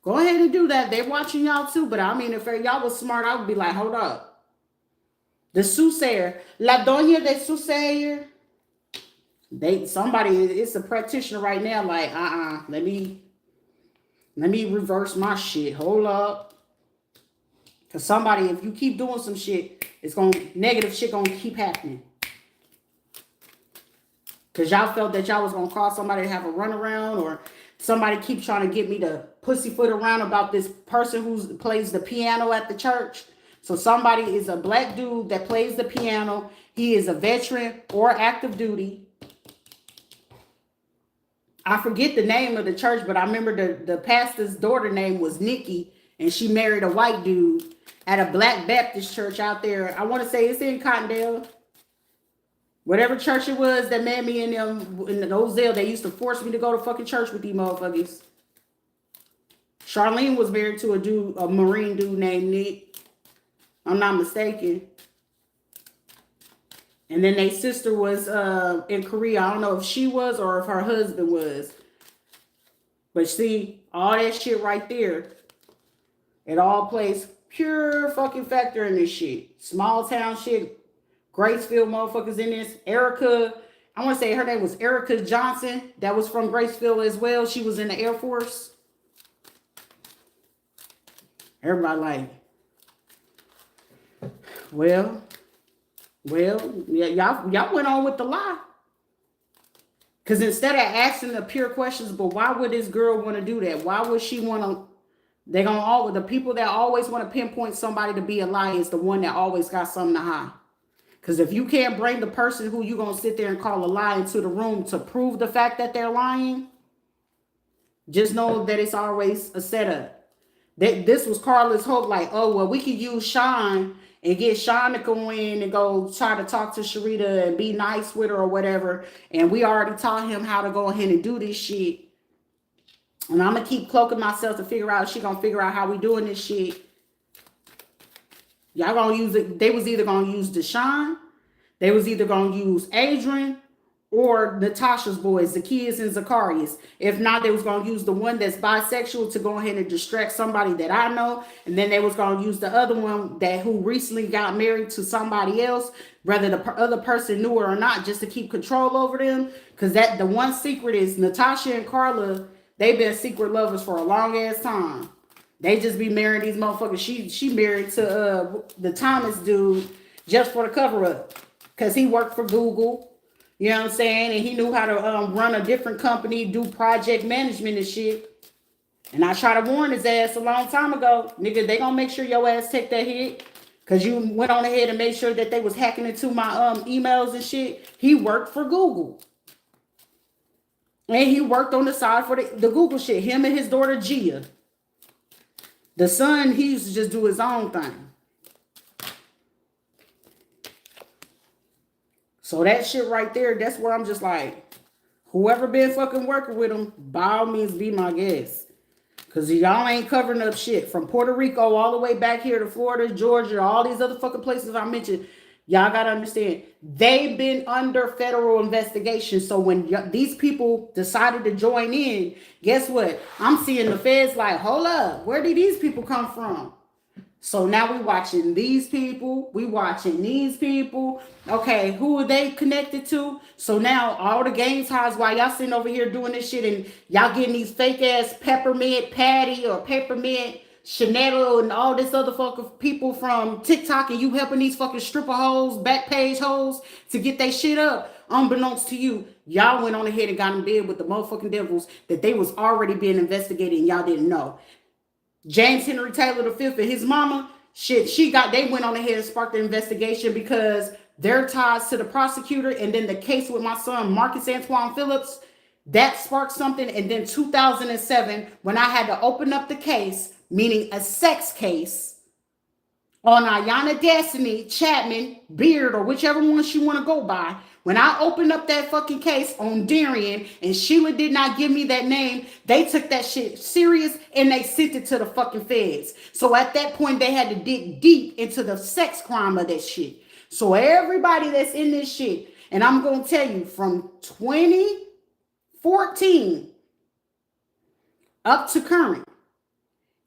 Speaker 1: Go ahead and do that. They're watching y'all too. But I mean, if y'all was smart, I would be like, hold up. The soothsayer. La doña de soothsayer. Somebody is a practitioner right now. Like, let me reverse my shit. Hold up. Because somebody, if you keep doing some shit, negative shit gonna keep happening. Because y'all felt that y'all was gonna cause somebody to have a runaround, or somebody keep trying to get me to pussyfoot around about this person who plays the piano at the church. So somebody is a black dude that plays the piano. He is a veteran or active duty. I forget the name of the church, but I remember the pastor's daughter name was Nikki, and she married a white dude at a black Baptist church out there. I want to say it's in Cottondale. Whatever church it was that met me in the Ozell, they used to force me to go to fucking church with these motherfuckers. Charlene was married to a Marine dude named Nick. I'm not mistaken. And then their sister was in Korea. I don't know if she was or if her husband was. But see, all that shit right there, it all plays pure fucking factor in this shit. Small town shit. Gracefield motherfuckers in this. Erica, I want to say her name was Erica Johnson. That was from Gracefield as well. She was in the Air Force. Everybody like, well, yeah, y'all went on with the lie. Because instead of asking the pure questions, but why would this girl want to do that? Why would she want to? The people that always want to pinpoint somebody to be a lie is the one that always got something to hide. Because if you can't bring the person who you're going to sit there and call a lie into the room to prove the fact that they're lying, just know that it's always a setup. This was Carla's hope, like, oh, well, we could use Sean and get Sean to go in and go try to talk to Sharita and be nice with her or whatever. And we already taught him how to go ahead and do this shit. And I'm going to keep cloaking myself to figure out if she going to figure out how we doing this shit. Y'all going to use it. They was either going to use Deshaun. They was either going to use Adrian or Natasha's boys, Zacchaeus and Zacharias. If not, they was going to use the one that's bisexual to go ahead and distract somebody that I know. And then they was going to use the other one who recently got married to somebody else, whether the other person knew it or not, just to keep control over them. Because the one secret is Natasha and Carla, they've been secret lovers for a long ass time. They just be marrying these motherfuckers. She married to the Thomas dude just for the cover up. Because he worked for Google. You know what I'm saying? And he knew how to run a different company, do project management and shit. And I tried to warn his ass a long time ago. Nigga, they gonna make sure your ass take that hit. Because you went on ahead and made sure that they was hacking into my emails and shit. He worked for Google. And he worked on the side for the Google shit. Him and his daughter, Gia. The son, he used to just do his own thing. So that shit right there, that's where I'm just like, whoever been fucking working with him, by all means be my guest. Because y'all ain't covering up shit. From Puerto Rico all the way back here to Florida, Georgia, all these other fucking places I mentioned. Y'all got to understand, they've been under federal investigation. So when these people decided to join in, guess what? I'm seeing the feds like, hold up, where did these people come from? So now we watching these people. We watching these people. Okay, who are they connected to? So now all the gang ties while y'all sitting over here doing this shit and y'all getting these fake ass peppermint patty or peppermint Chanel and all this other fucking people from TikTok, and you helping these fucking stripper hoes, back page hoes to get their shit up. Unbeknownst to you, y'all went on ahead and got in bed with the motherfucking devils that they was already being investigated and y'all didn't know. James Henry Taylor V and his mama, shit, they went on ahead and sparked the investigation because their ties to the prosecutor, and then the case with my son, Marcus Antoine Phillips, that sparked something. And then 2007, when I had to open up the case, meaning a sex case, on Ayanna Destiny Chapman, Beard, or whichever one she want to go by, when I opened up that fucking case on Darian and Sheila did not give me that name, they took that shit serious and they sent it to the fucking feds. So at that point, they had to dig deep into the sex crime of that shit. So everybody that's in this shit, and I'm going to tell you, from 2014 up to current,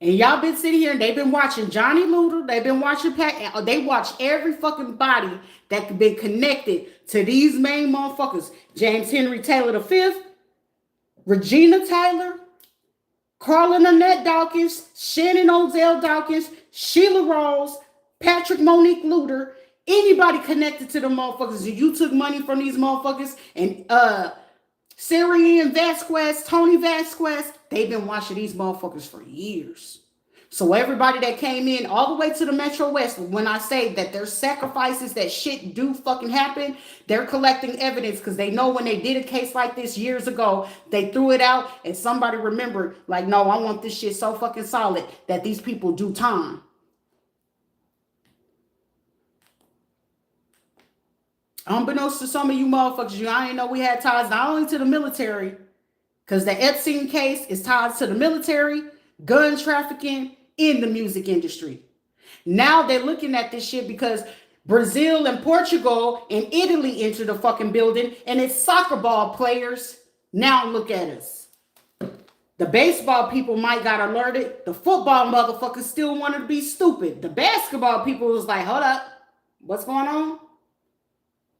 Speaker 1: and y'all been sitting here and they've been watching Johnny Luder. They've been watching Pat. They watch every fucking body that could be connected to these main motherfuckers. James Henry Taylor V, Regina Taylor, Carla Nanette Dawkins, Shannon Ozell Dawkins, Sheila Rose, Patrick Monique Luder. Anybody connected to the motherfuckers. You took money from these motherfuckers. And Syrian Vasquez, Tony Vasquez, they've been watching these motherfuckers for years. So everybody that came in all the way to the Metro West, when I say that there's sacrifices, that shit do fucking happen, they're collecting evidence because they know when they did a case like this years ago, they threw it out and somebody remembered, like, no, I want this shit so fucking solid that these people do time. Unbeknownst to some of you motherfuckers, I didn't know we had ties not only to the military, because the Epstein case is tied to the military, gun trafficking, in the music industry. Now they're looking at this shit because Brazil and Portugal and Italy entered the fucking building, and it's soccer ball players. Now look at us. The baseball people might got alerted. The football motherfuckers still wanted to be stupid. The basketball people was like, hold up, what's going on?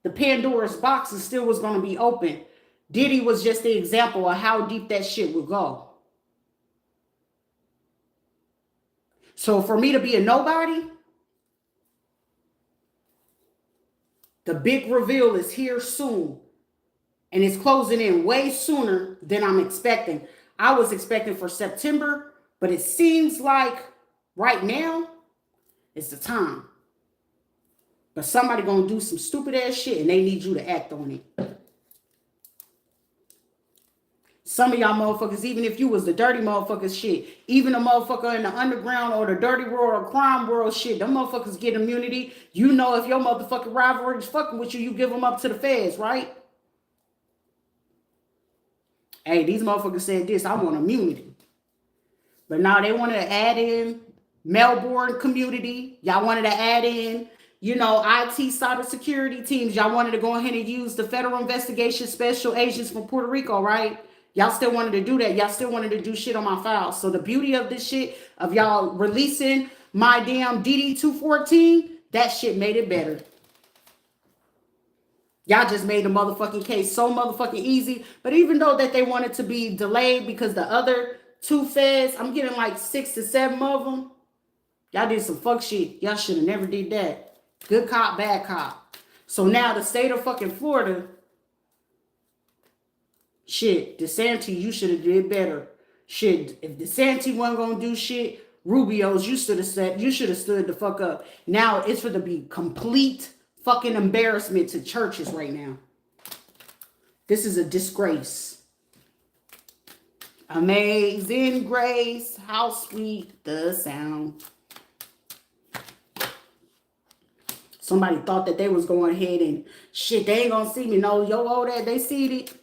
Speaker 1: The Pandora's box still was going to be open. Diddy was just the example of how deep that shit would go. So for me to be a nobody, the big reveal is here soon. And it's closing in way sooner than I'm expecting. I was expecting for September, but it seems like right now is the time. But somebody gonna do some stupid ass shit and they need you to act on it. Some of y'all motherfuckers, even if you was the dirty motherfuckers shit, even a motherfucker in the underground or the dirty world or crime world shit, them motherfuckers get immunity. You know if your motherfucking rival is fucking with you, you give them up to the feds, right? Hey, these motherfuckers said this, I want immunity. But now they wanted to add in Melbourne community. Y'all wanted to add in, you know, IT cybersecurity teams. Y'all wanted to go ahead and use the federal investigation special agents from Puerto Rico, right? Y'all still wanted to do that. Y'all still wanted to do shit on my files. So the beauty of this shit, of y'all releasing my damn DD-214, that shit made it better. Y'all just made the motherfucking case so motherfucking easy. But even though that they wanted to be delayed because the other two feds, I'm getting like 6 to 7 of them. Y'all did some fuck shit. Y'all should have never did that. Good cop, bad cop. So now the state of fucking Florida, shit, DeSantis, you should have did better. Shit, if DeSantis wasn't gonna do shit, Rubio's, you should have stood the fuck up. Now it's for to be complete fucking embarrassment to churches right now. This is a disgrace. Amazing grace, how sweet the sound. Somebody thought that they was going ahead and shit, they ain't gonna see me. No, yo, all that, they seen it.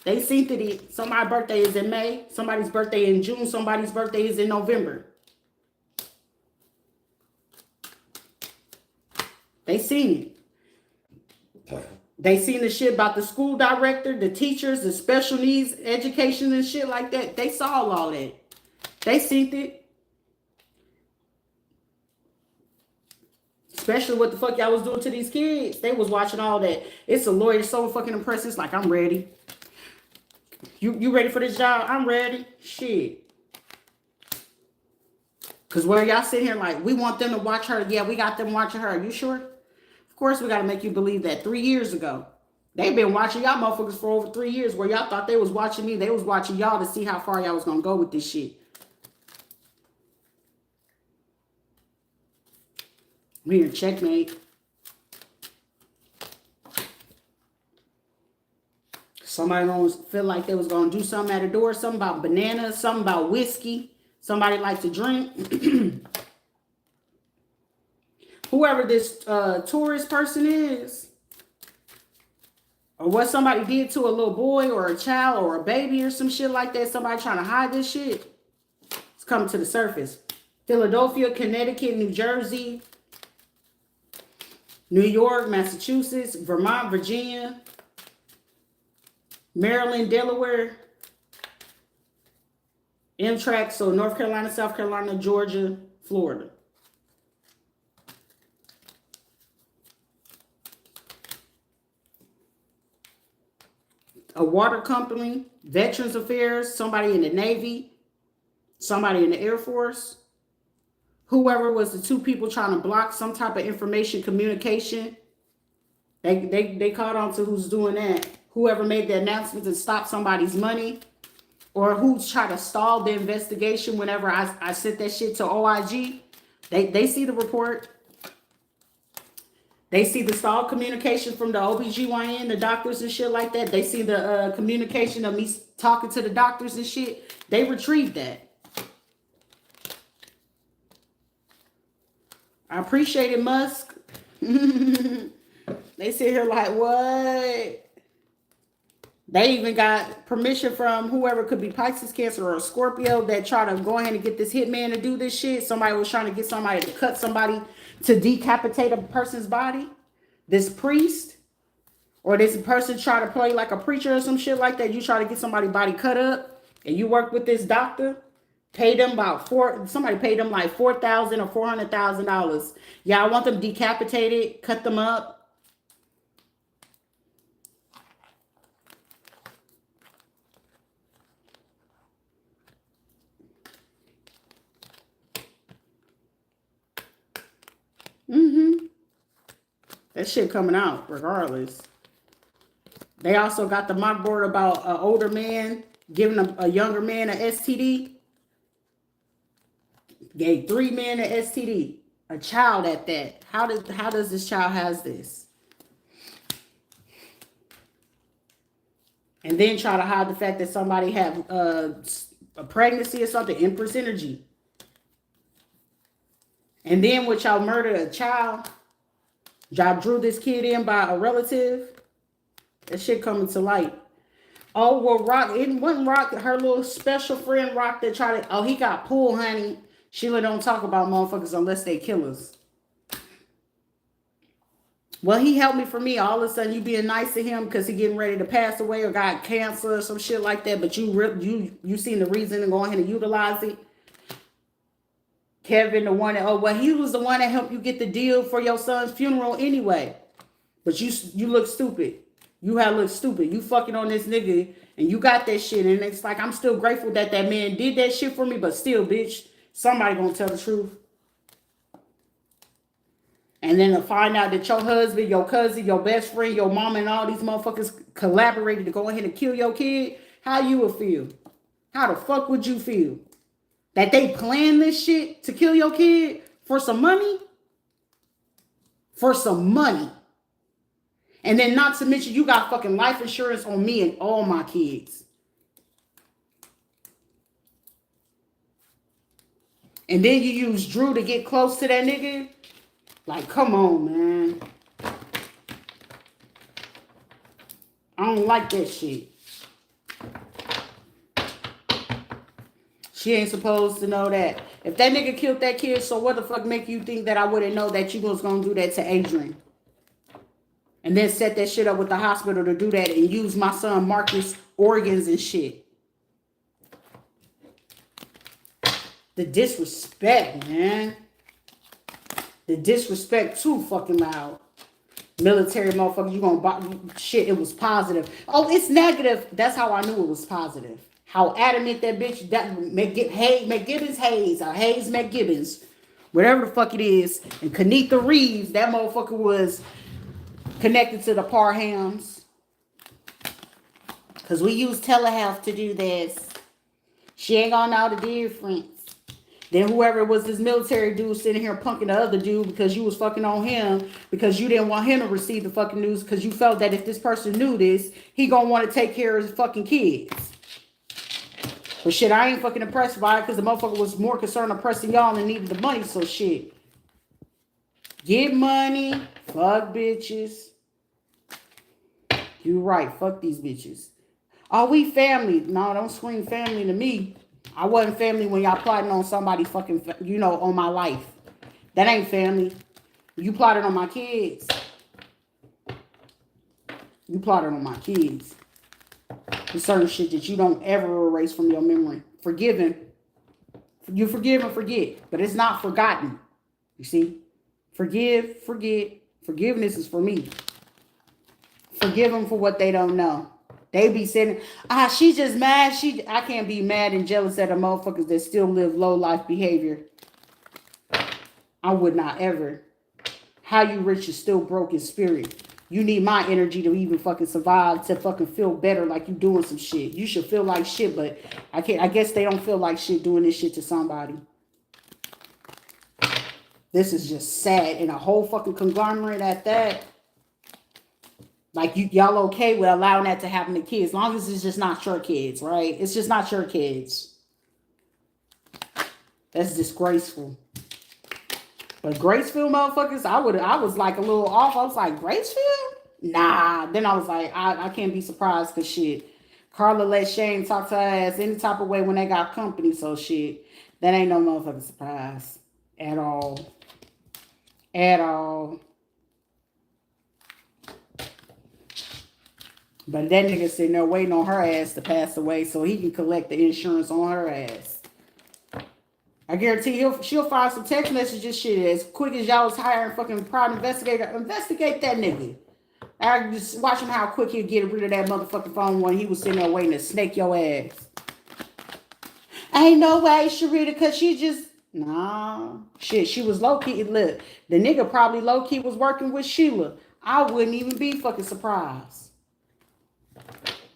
Speaker 1: They seen it. Somebody's birthday is in May. Somebody's birthday in June. Somebody's birthday is in November. They seen it. They seen the shit about the school director, the teachers, the special needs education and shit like that. They saw all that. They seen it. Especially what the fuck y'all was doing to these kids. They was watching all that. It's a lawyer so fucking impressed. It's like, I'm ready. You ready for this job? I'm ready. Shit. Because where y'all sit here like, we want them to watch her. Yeah, we got them watching her. Are you sure? Of course, we got to make you believe that 3 years ago. They've been watching y'all motherfuckers for over 3 years. Where y'all thought they was watching me. They was watching y'all to see how far y'all was going to go with this shit. We here, checkmate. Somebody gonna feel like they was gonna do something at the door, something about bananas, something about whiskey. Somebody like to drink. Whoever this tourist person is, or what somebody did to a little boy or a child or a baby or some shit like that, somebody trying to hide this shit, it's coming to the surface. Philadelphia, Connecticut, New Jersey, New York, Massachusetts, Vermont, Virginia, Maryland, Delaware, Amtrak, so North Carolina, South Carolina, Georgia, Florida. A water company, Veterans Affairs, somebody in the Navy, somebody in the Air Force. Whoever was the two people trying to block some type of information communication. They caught on to who's doing that. Whoever made the announcement to stop somebody's money, or who's trying to stall the investigation whenever I sent that shit to OIG. They see the report. They see the stalled communication from the OBGYN, the doctors and shit like that. They see the communication of me talking to the doctors and shit. They retrieved that. I appreciate it, Musk. They sit here like, what? They even got permission from whoever, could be Pisces, Cancer, or Scorpio, that try to go ahead and get this hitman to do this shit. Somebody was trying to get somebody to cut somebody to decapitate a person's body. This priest or this person try to play like a preacher or some shit like that. You try to get somebody's body cut up and you work with this doctor. Pay them about somebody paid them like $4,000 or $400,000. Yeah, I want them decapitated, cut them up. That shit coming out regardless. They also got the mock board about an older man giving a younger man an STD. Gave 3 men an STD. A child at that. How does this child has this? And then try to hide the fact that somebody have a pregnancy or something. Empress energy. And then what, y'all murdered a child. Y'all drew this kid in by a relative. That shit coming to light. Oh, well, Rock, it wasn't Rock, her little special friend Rock that tried to, oh, he got pulled, honey. Sheila don't talk about motherfuckers unless they killers. Well, he helped me for me. All of a sudden, you being nice to him because he getting ready to pass away or got cancer or some shit like that, but you seen the reason and go ahead and utilize it. Kevin, the one that, oh, well, he was the one that helped you get the deal for your son's funeral anyway. But you look stupid. You have looked stupid. You fucking on this nigga and you got that shit. And it's like, I'm still grateful that man did that shit for me. But still, bitch, somebody gonna tell the truth. And then to find out that your husband, your cousin, your best friend, your mama, and all these motherfuckers collaborated to go ahead and kill your kid. How you would feel? How the fuck would you feel? That they planned this shit to kill your kid for some money? For some money. And then not to mention, you got fucking life insurance on me and all my kids. And then you use Drew to get close to that nigga? Like, come on, man. I don't like that shit. She ain't supposed to know that. If that nigga killed that kid, so what the fuck make you think that I wouldn't know that you was gonna do that to Adrian? And then set that shit up with the hospital to do that and use my son Marcus' organs and shit. The disrespect, man. The disrespect too fucking loud. Military motherfucker, you gonna buy shit, it was positive. Oh, it's negative. That's how I knew it was positive. How adamant that bitch, that McGibbons Hayes, or Hayes McGibbons, whatever the fuck it is, and Kenitha Reeves, that motherfucker was connected to the Parhams. Because we use telehealth to do this. She ain't gonna know the difference. Then whoever was this military dude sitting here punking the other dude because you was fucking on him because you didn't want him to receive the fucking news because you felt that if this person knew this, he gonna want to take care of his fucking kids. But shit, I ain't fucking impressed by it because the motherfucker was more concerned oppressing y'all and needed the money, so shit. Get money, fuck bitches. You right, fuck these bitches. Are we family? No, don't scream family to me. I wasn't family when y'all plotting on somebody fucking, on my life. That ain't family. You plotted on my kids. You plotted on my kids. There's certain shit that you don't ever erase from your memory. Forgiven. You forgive and forget. But it's not forgotten. You see? Forgive, forget. Forgiveness is for me. Forgive them for what they don't know. They be saying, she's just mad. I can't be mad and jealous at the motherfuckers that still live low life behavior. I would not ever. How you rich is still broke in spirit. You need my energy to even fucking survive, to fucking feel better like you doing some shit. You should feel like shit, but I guess they don't feel like shit doing this shit to somebody. This is just sad. And a whole fucking conglomerate at that. Like, y'all okay with allowing that to happen to kids. As long as it's just not your kids, right? It's just not your kids. That's disgraceful. But Graceville motherfuckers, I was like a little off. I was like, Graceville? Nah. Then I was like, I can't be surprised because shit. Carla let Shane talk to her ass any type of way when they got company. So shit, that ain't no motherfucking surprise. At all. At all. But that nigga sitting there waiting on her ass to pass away so he can collect the insurance on her ass. I guarantee she'll find some text messages shit as quick as y'all was hiring fucking private investigator. Investigate that nigga. I just watch him how quick he'll get rid of that motherfucking phone when he was sitting there waiting to snake your ass. Ain't no way, Sharita, because she just... Nah. Shit, she was low-key. Look, the nigga probably low-key was working with Sheila. I wouldn't even be fucking surprised.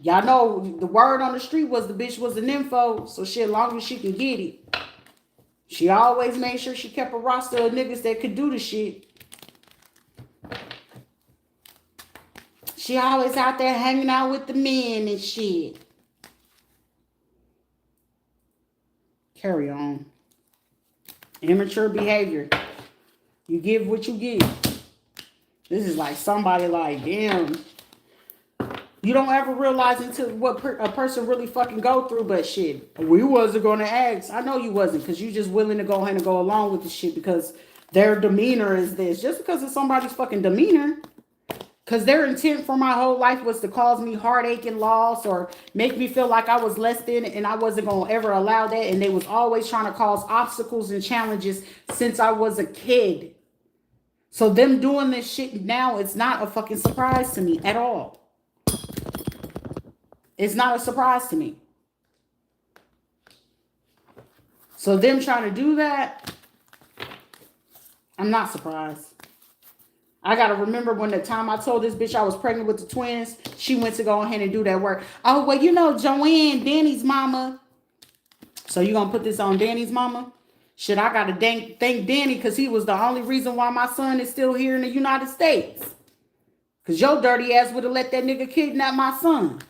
Speaker 1: Y'all know the word on the street was the bitch was an info, so shit, as long as she can get it. She always made sure she kept a roster of niggas that could do the shit. She always out there hanging out with the men and shit. Carry on. Immature behavior. You give what you get. This is like somebody like, damn. You don't ever realize until what a person really fucking go through, but shit, we wasn't going to ask. I know you wasn't, because you just willing to go ahead and go along with the shit because their demeanor is this. Just because of somebody's fucking demeanor. Because their intent for my whole life was to cause me heartache and loss or make me feel like I was less than and I wasn't going to ever allow that. And they was always trying to cause obstacles and challenges since I was a kid. So them doing this shit now, it's not a fucking surprise to me at all. It's not a surprise to me. So them trying to do that, I'm not surprised. I got to remember when the time I told this bitch I was pregnant with the twins, she went to go ahead and do that work. Oh, well, Joanne, Danny's mama. So you going to put this on Danny's mama? Shit, I got to thank Danny because he was the only reason why my son is still here in the United States. Because your dirty ass would have let that nigga kidnap my son.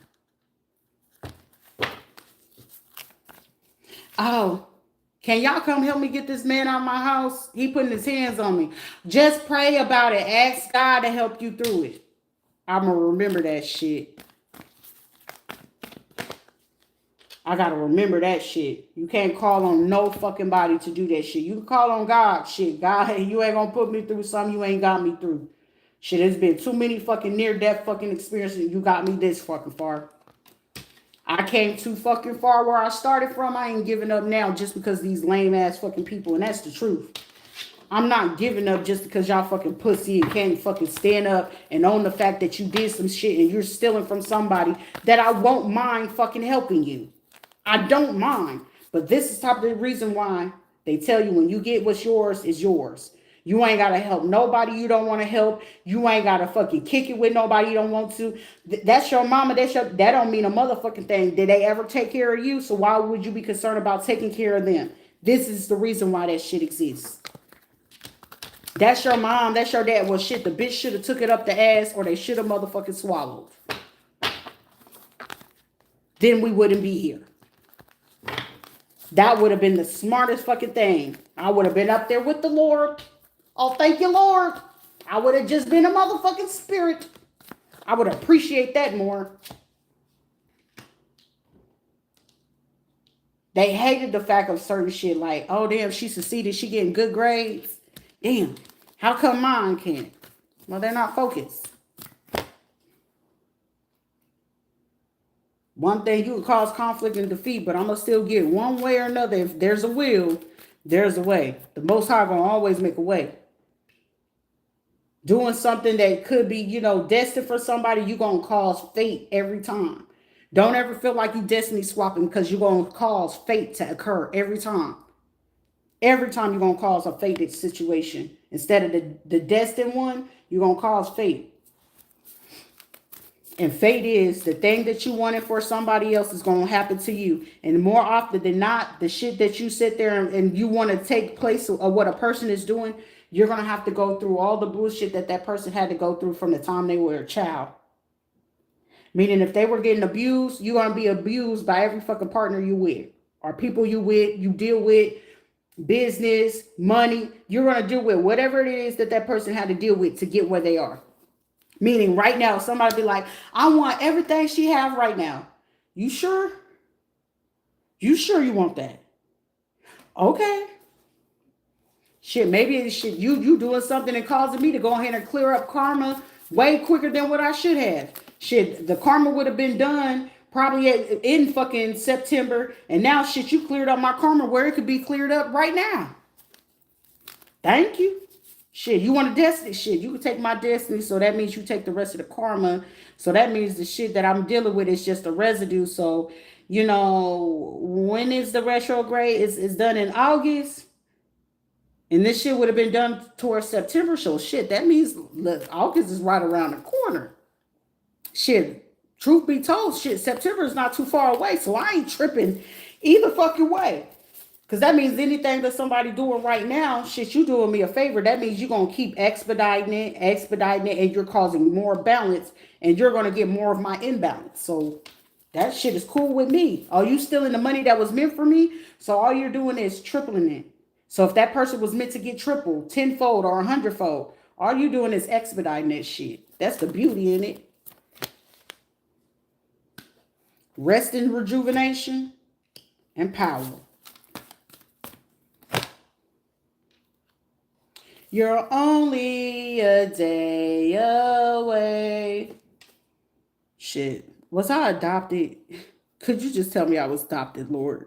Speaker 1: Oh, can y'all come help me get this man out of my house? He putting his hands on me. Just pray about it. Ask God to help you through it. I'm going to remember that shit. I gotta remember that shit. You can't call on no fucking body to do that shit. You can call on God. Shit, God, you ain't gonna put me through something you ain't got me through. Shit, it's been too many fucking near-death fucking experiences. You got me this fucking far. I came too fucking far where I started from. I ain't giving up now just because these lame ass fucking people, and that's the truth. I'm not giving up just because y'all fucking pussy and can't fucking stand up and own the fact that you did some shit and you're stealing from somebody that I won't mind fucking helping you. I don't mind. But this is top of the reason why they tell you when you get what's yours is yours. You ain't got to help nobody you don't want to help. You ain't got to fucking kick it with nobody you don't want to. That's your mama. That don't mean a motherfucking thing. Did they ever take care of you? So why would you be concerned about taking care of them? This is the reason why that shit exists. That's your mom. That's your dad. Well, shit, the bitch should have took it up the ass or they should have motherfucking swallowed. Then we wouldn't be here. That would have been the smartest fucking thing. I would have been up there with the Lord. Oh, thank you, Lord. I would have just been a motherfucking spirit. I would appreciate that more. They hated the fact of certain shit like, oh, damn, she succeeded. She getting good grades. Damn, how come mine can't? Well, they're not focused. One thing, you can cause conflict and defeat, but I'm going to still get one way or another. If there's a will, there's a way. The Most High going to always make a way. Doing something that could be, destined for somebody, you're going to cause fate every time. Don't ever feel like you destiny swapping because you're going to cause fate to occur every time. Every time you're going to cause a fated situation. Instead of the destined one, you're going to cause fate. And fate is the thing that you wanted for somebody else is going to happen to you. And more often than not, the shit that you sit there and you want to take place of what a person is doing, you're going to have to go through all the bullshit that person had to go through from the time they were a child. Meaning if they were getting abused, you're going to be abused by every fucking partner you with. Or people you deal with, business, money. You're going to deal with whatever it is that person had to deal with to get where they are. Meaning right now, somebody be like, I want everything she have right now. You sure? You sure you want that? Okay. Shit, maybe it's shit you doing something and causing me to go ahead and clear up karma way quicker than what I should have. Shit, the karma would have been done probably in fucking September. And now shit, you cleared up my karma where it could be cleared up right now. Thank you. Shit, you want a destiny? Shit, you can take my destiny, so that means you take the rest of the karma. So that means the shit that I'm dealing with is just a residue. So, when is the retrograde? It's done in August. And this shit would have been done towards September. So shit, that means August is right around the corner. Shit, truth be told, shit, September is not too far away. So I ain't tripping either fucking way. Because that means anything that somebody doing right now, shit, you doing me a favor. That means you're going to keep expediting it, and you're causing more balance, and you're going to get more of my imbalance. So that shit is cool with me. Are you stealing the money that was meant for me? So all you're doing is tripling it. So if that person was meant to get triple, tenfold, or 100-fold, all you doing is expediting that shit. That's the beauty in it. Rest and rejuvenation and power. You're only a day away. Shit. Was I adopted? Could you just tell me I was adopted, Lord?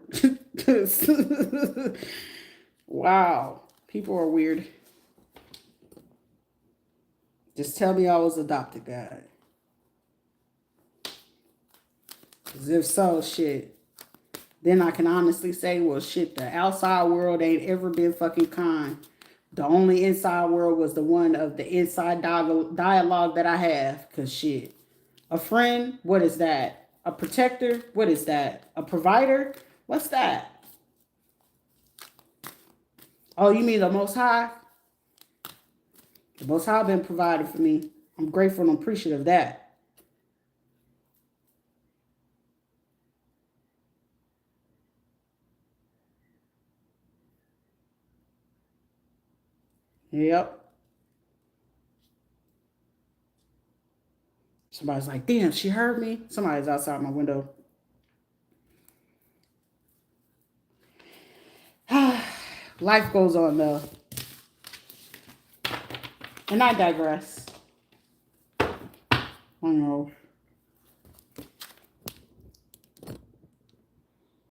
Speaker 1: Wow. People are weird. Just tell me I was adopted, God. Because if so, shit. Then I can honestly say, well, shit, the outside world ain't ever been fucking kind. The only inside world was the one of the inside dialogue that I have. Because shit. A friend? What is that? A protector? What is that? A provider? What's that? Oh, you mean the Most High? The Most High been provided for me. I'm grateful and appreciative of that. Yep. Somebody's like, damn, she heard me. Somebody's outside my window. Life goes on though. And I digress. I don't know.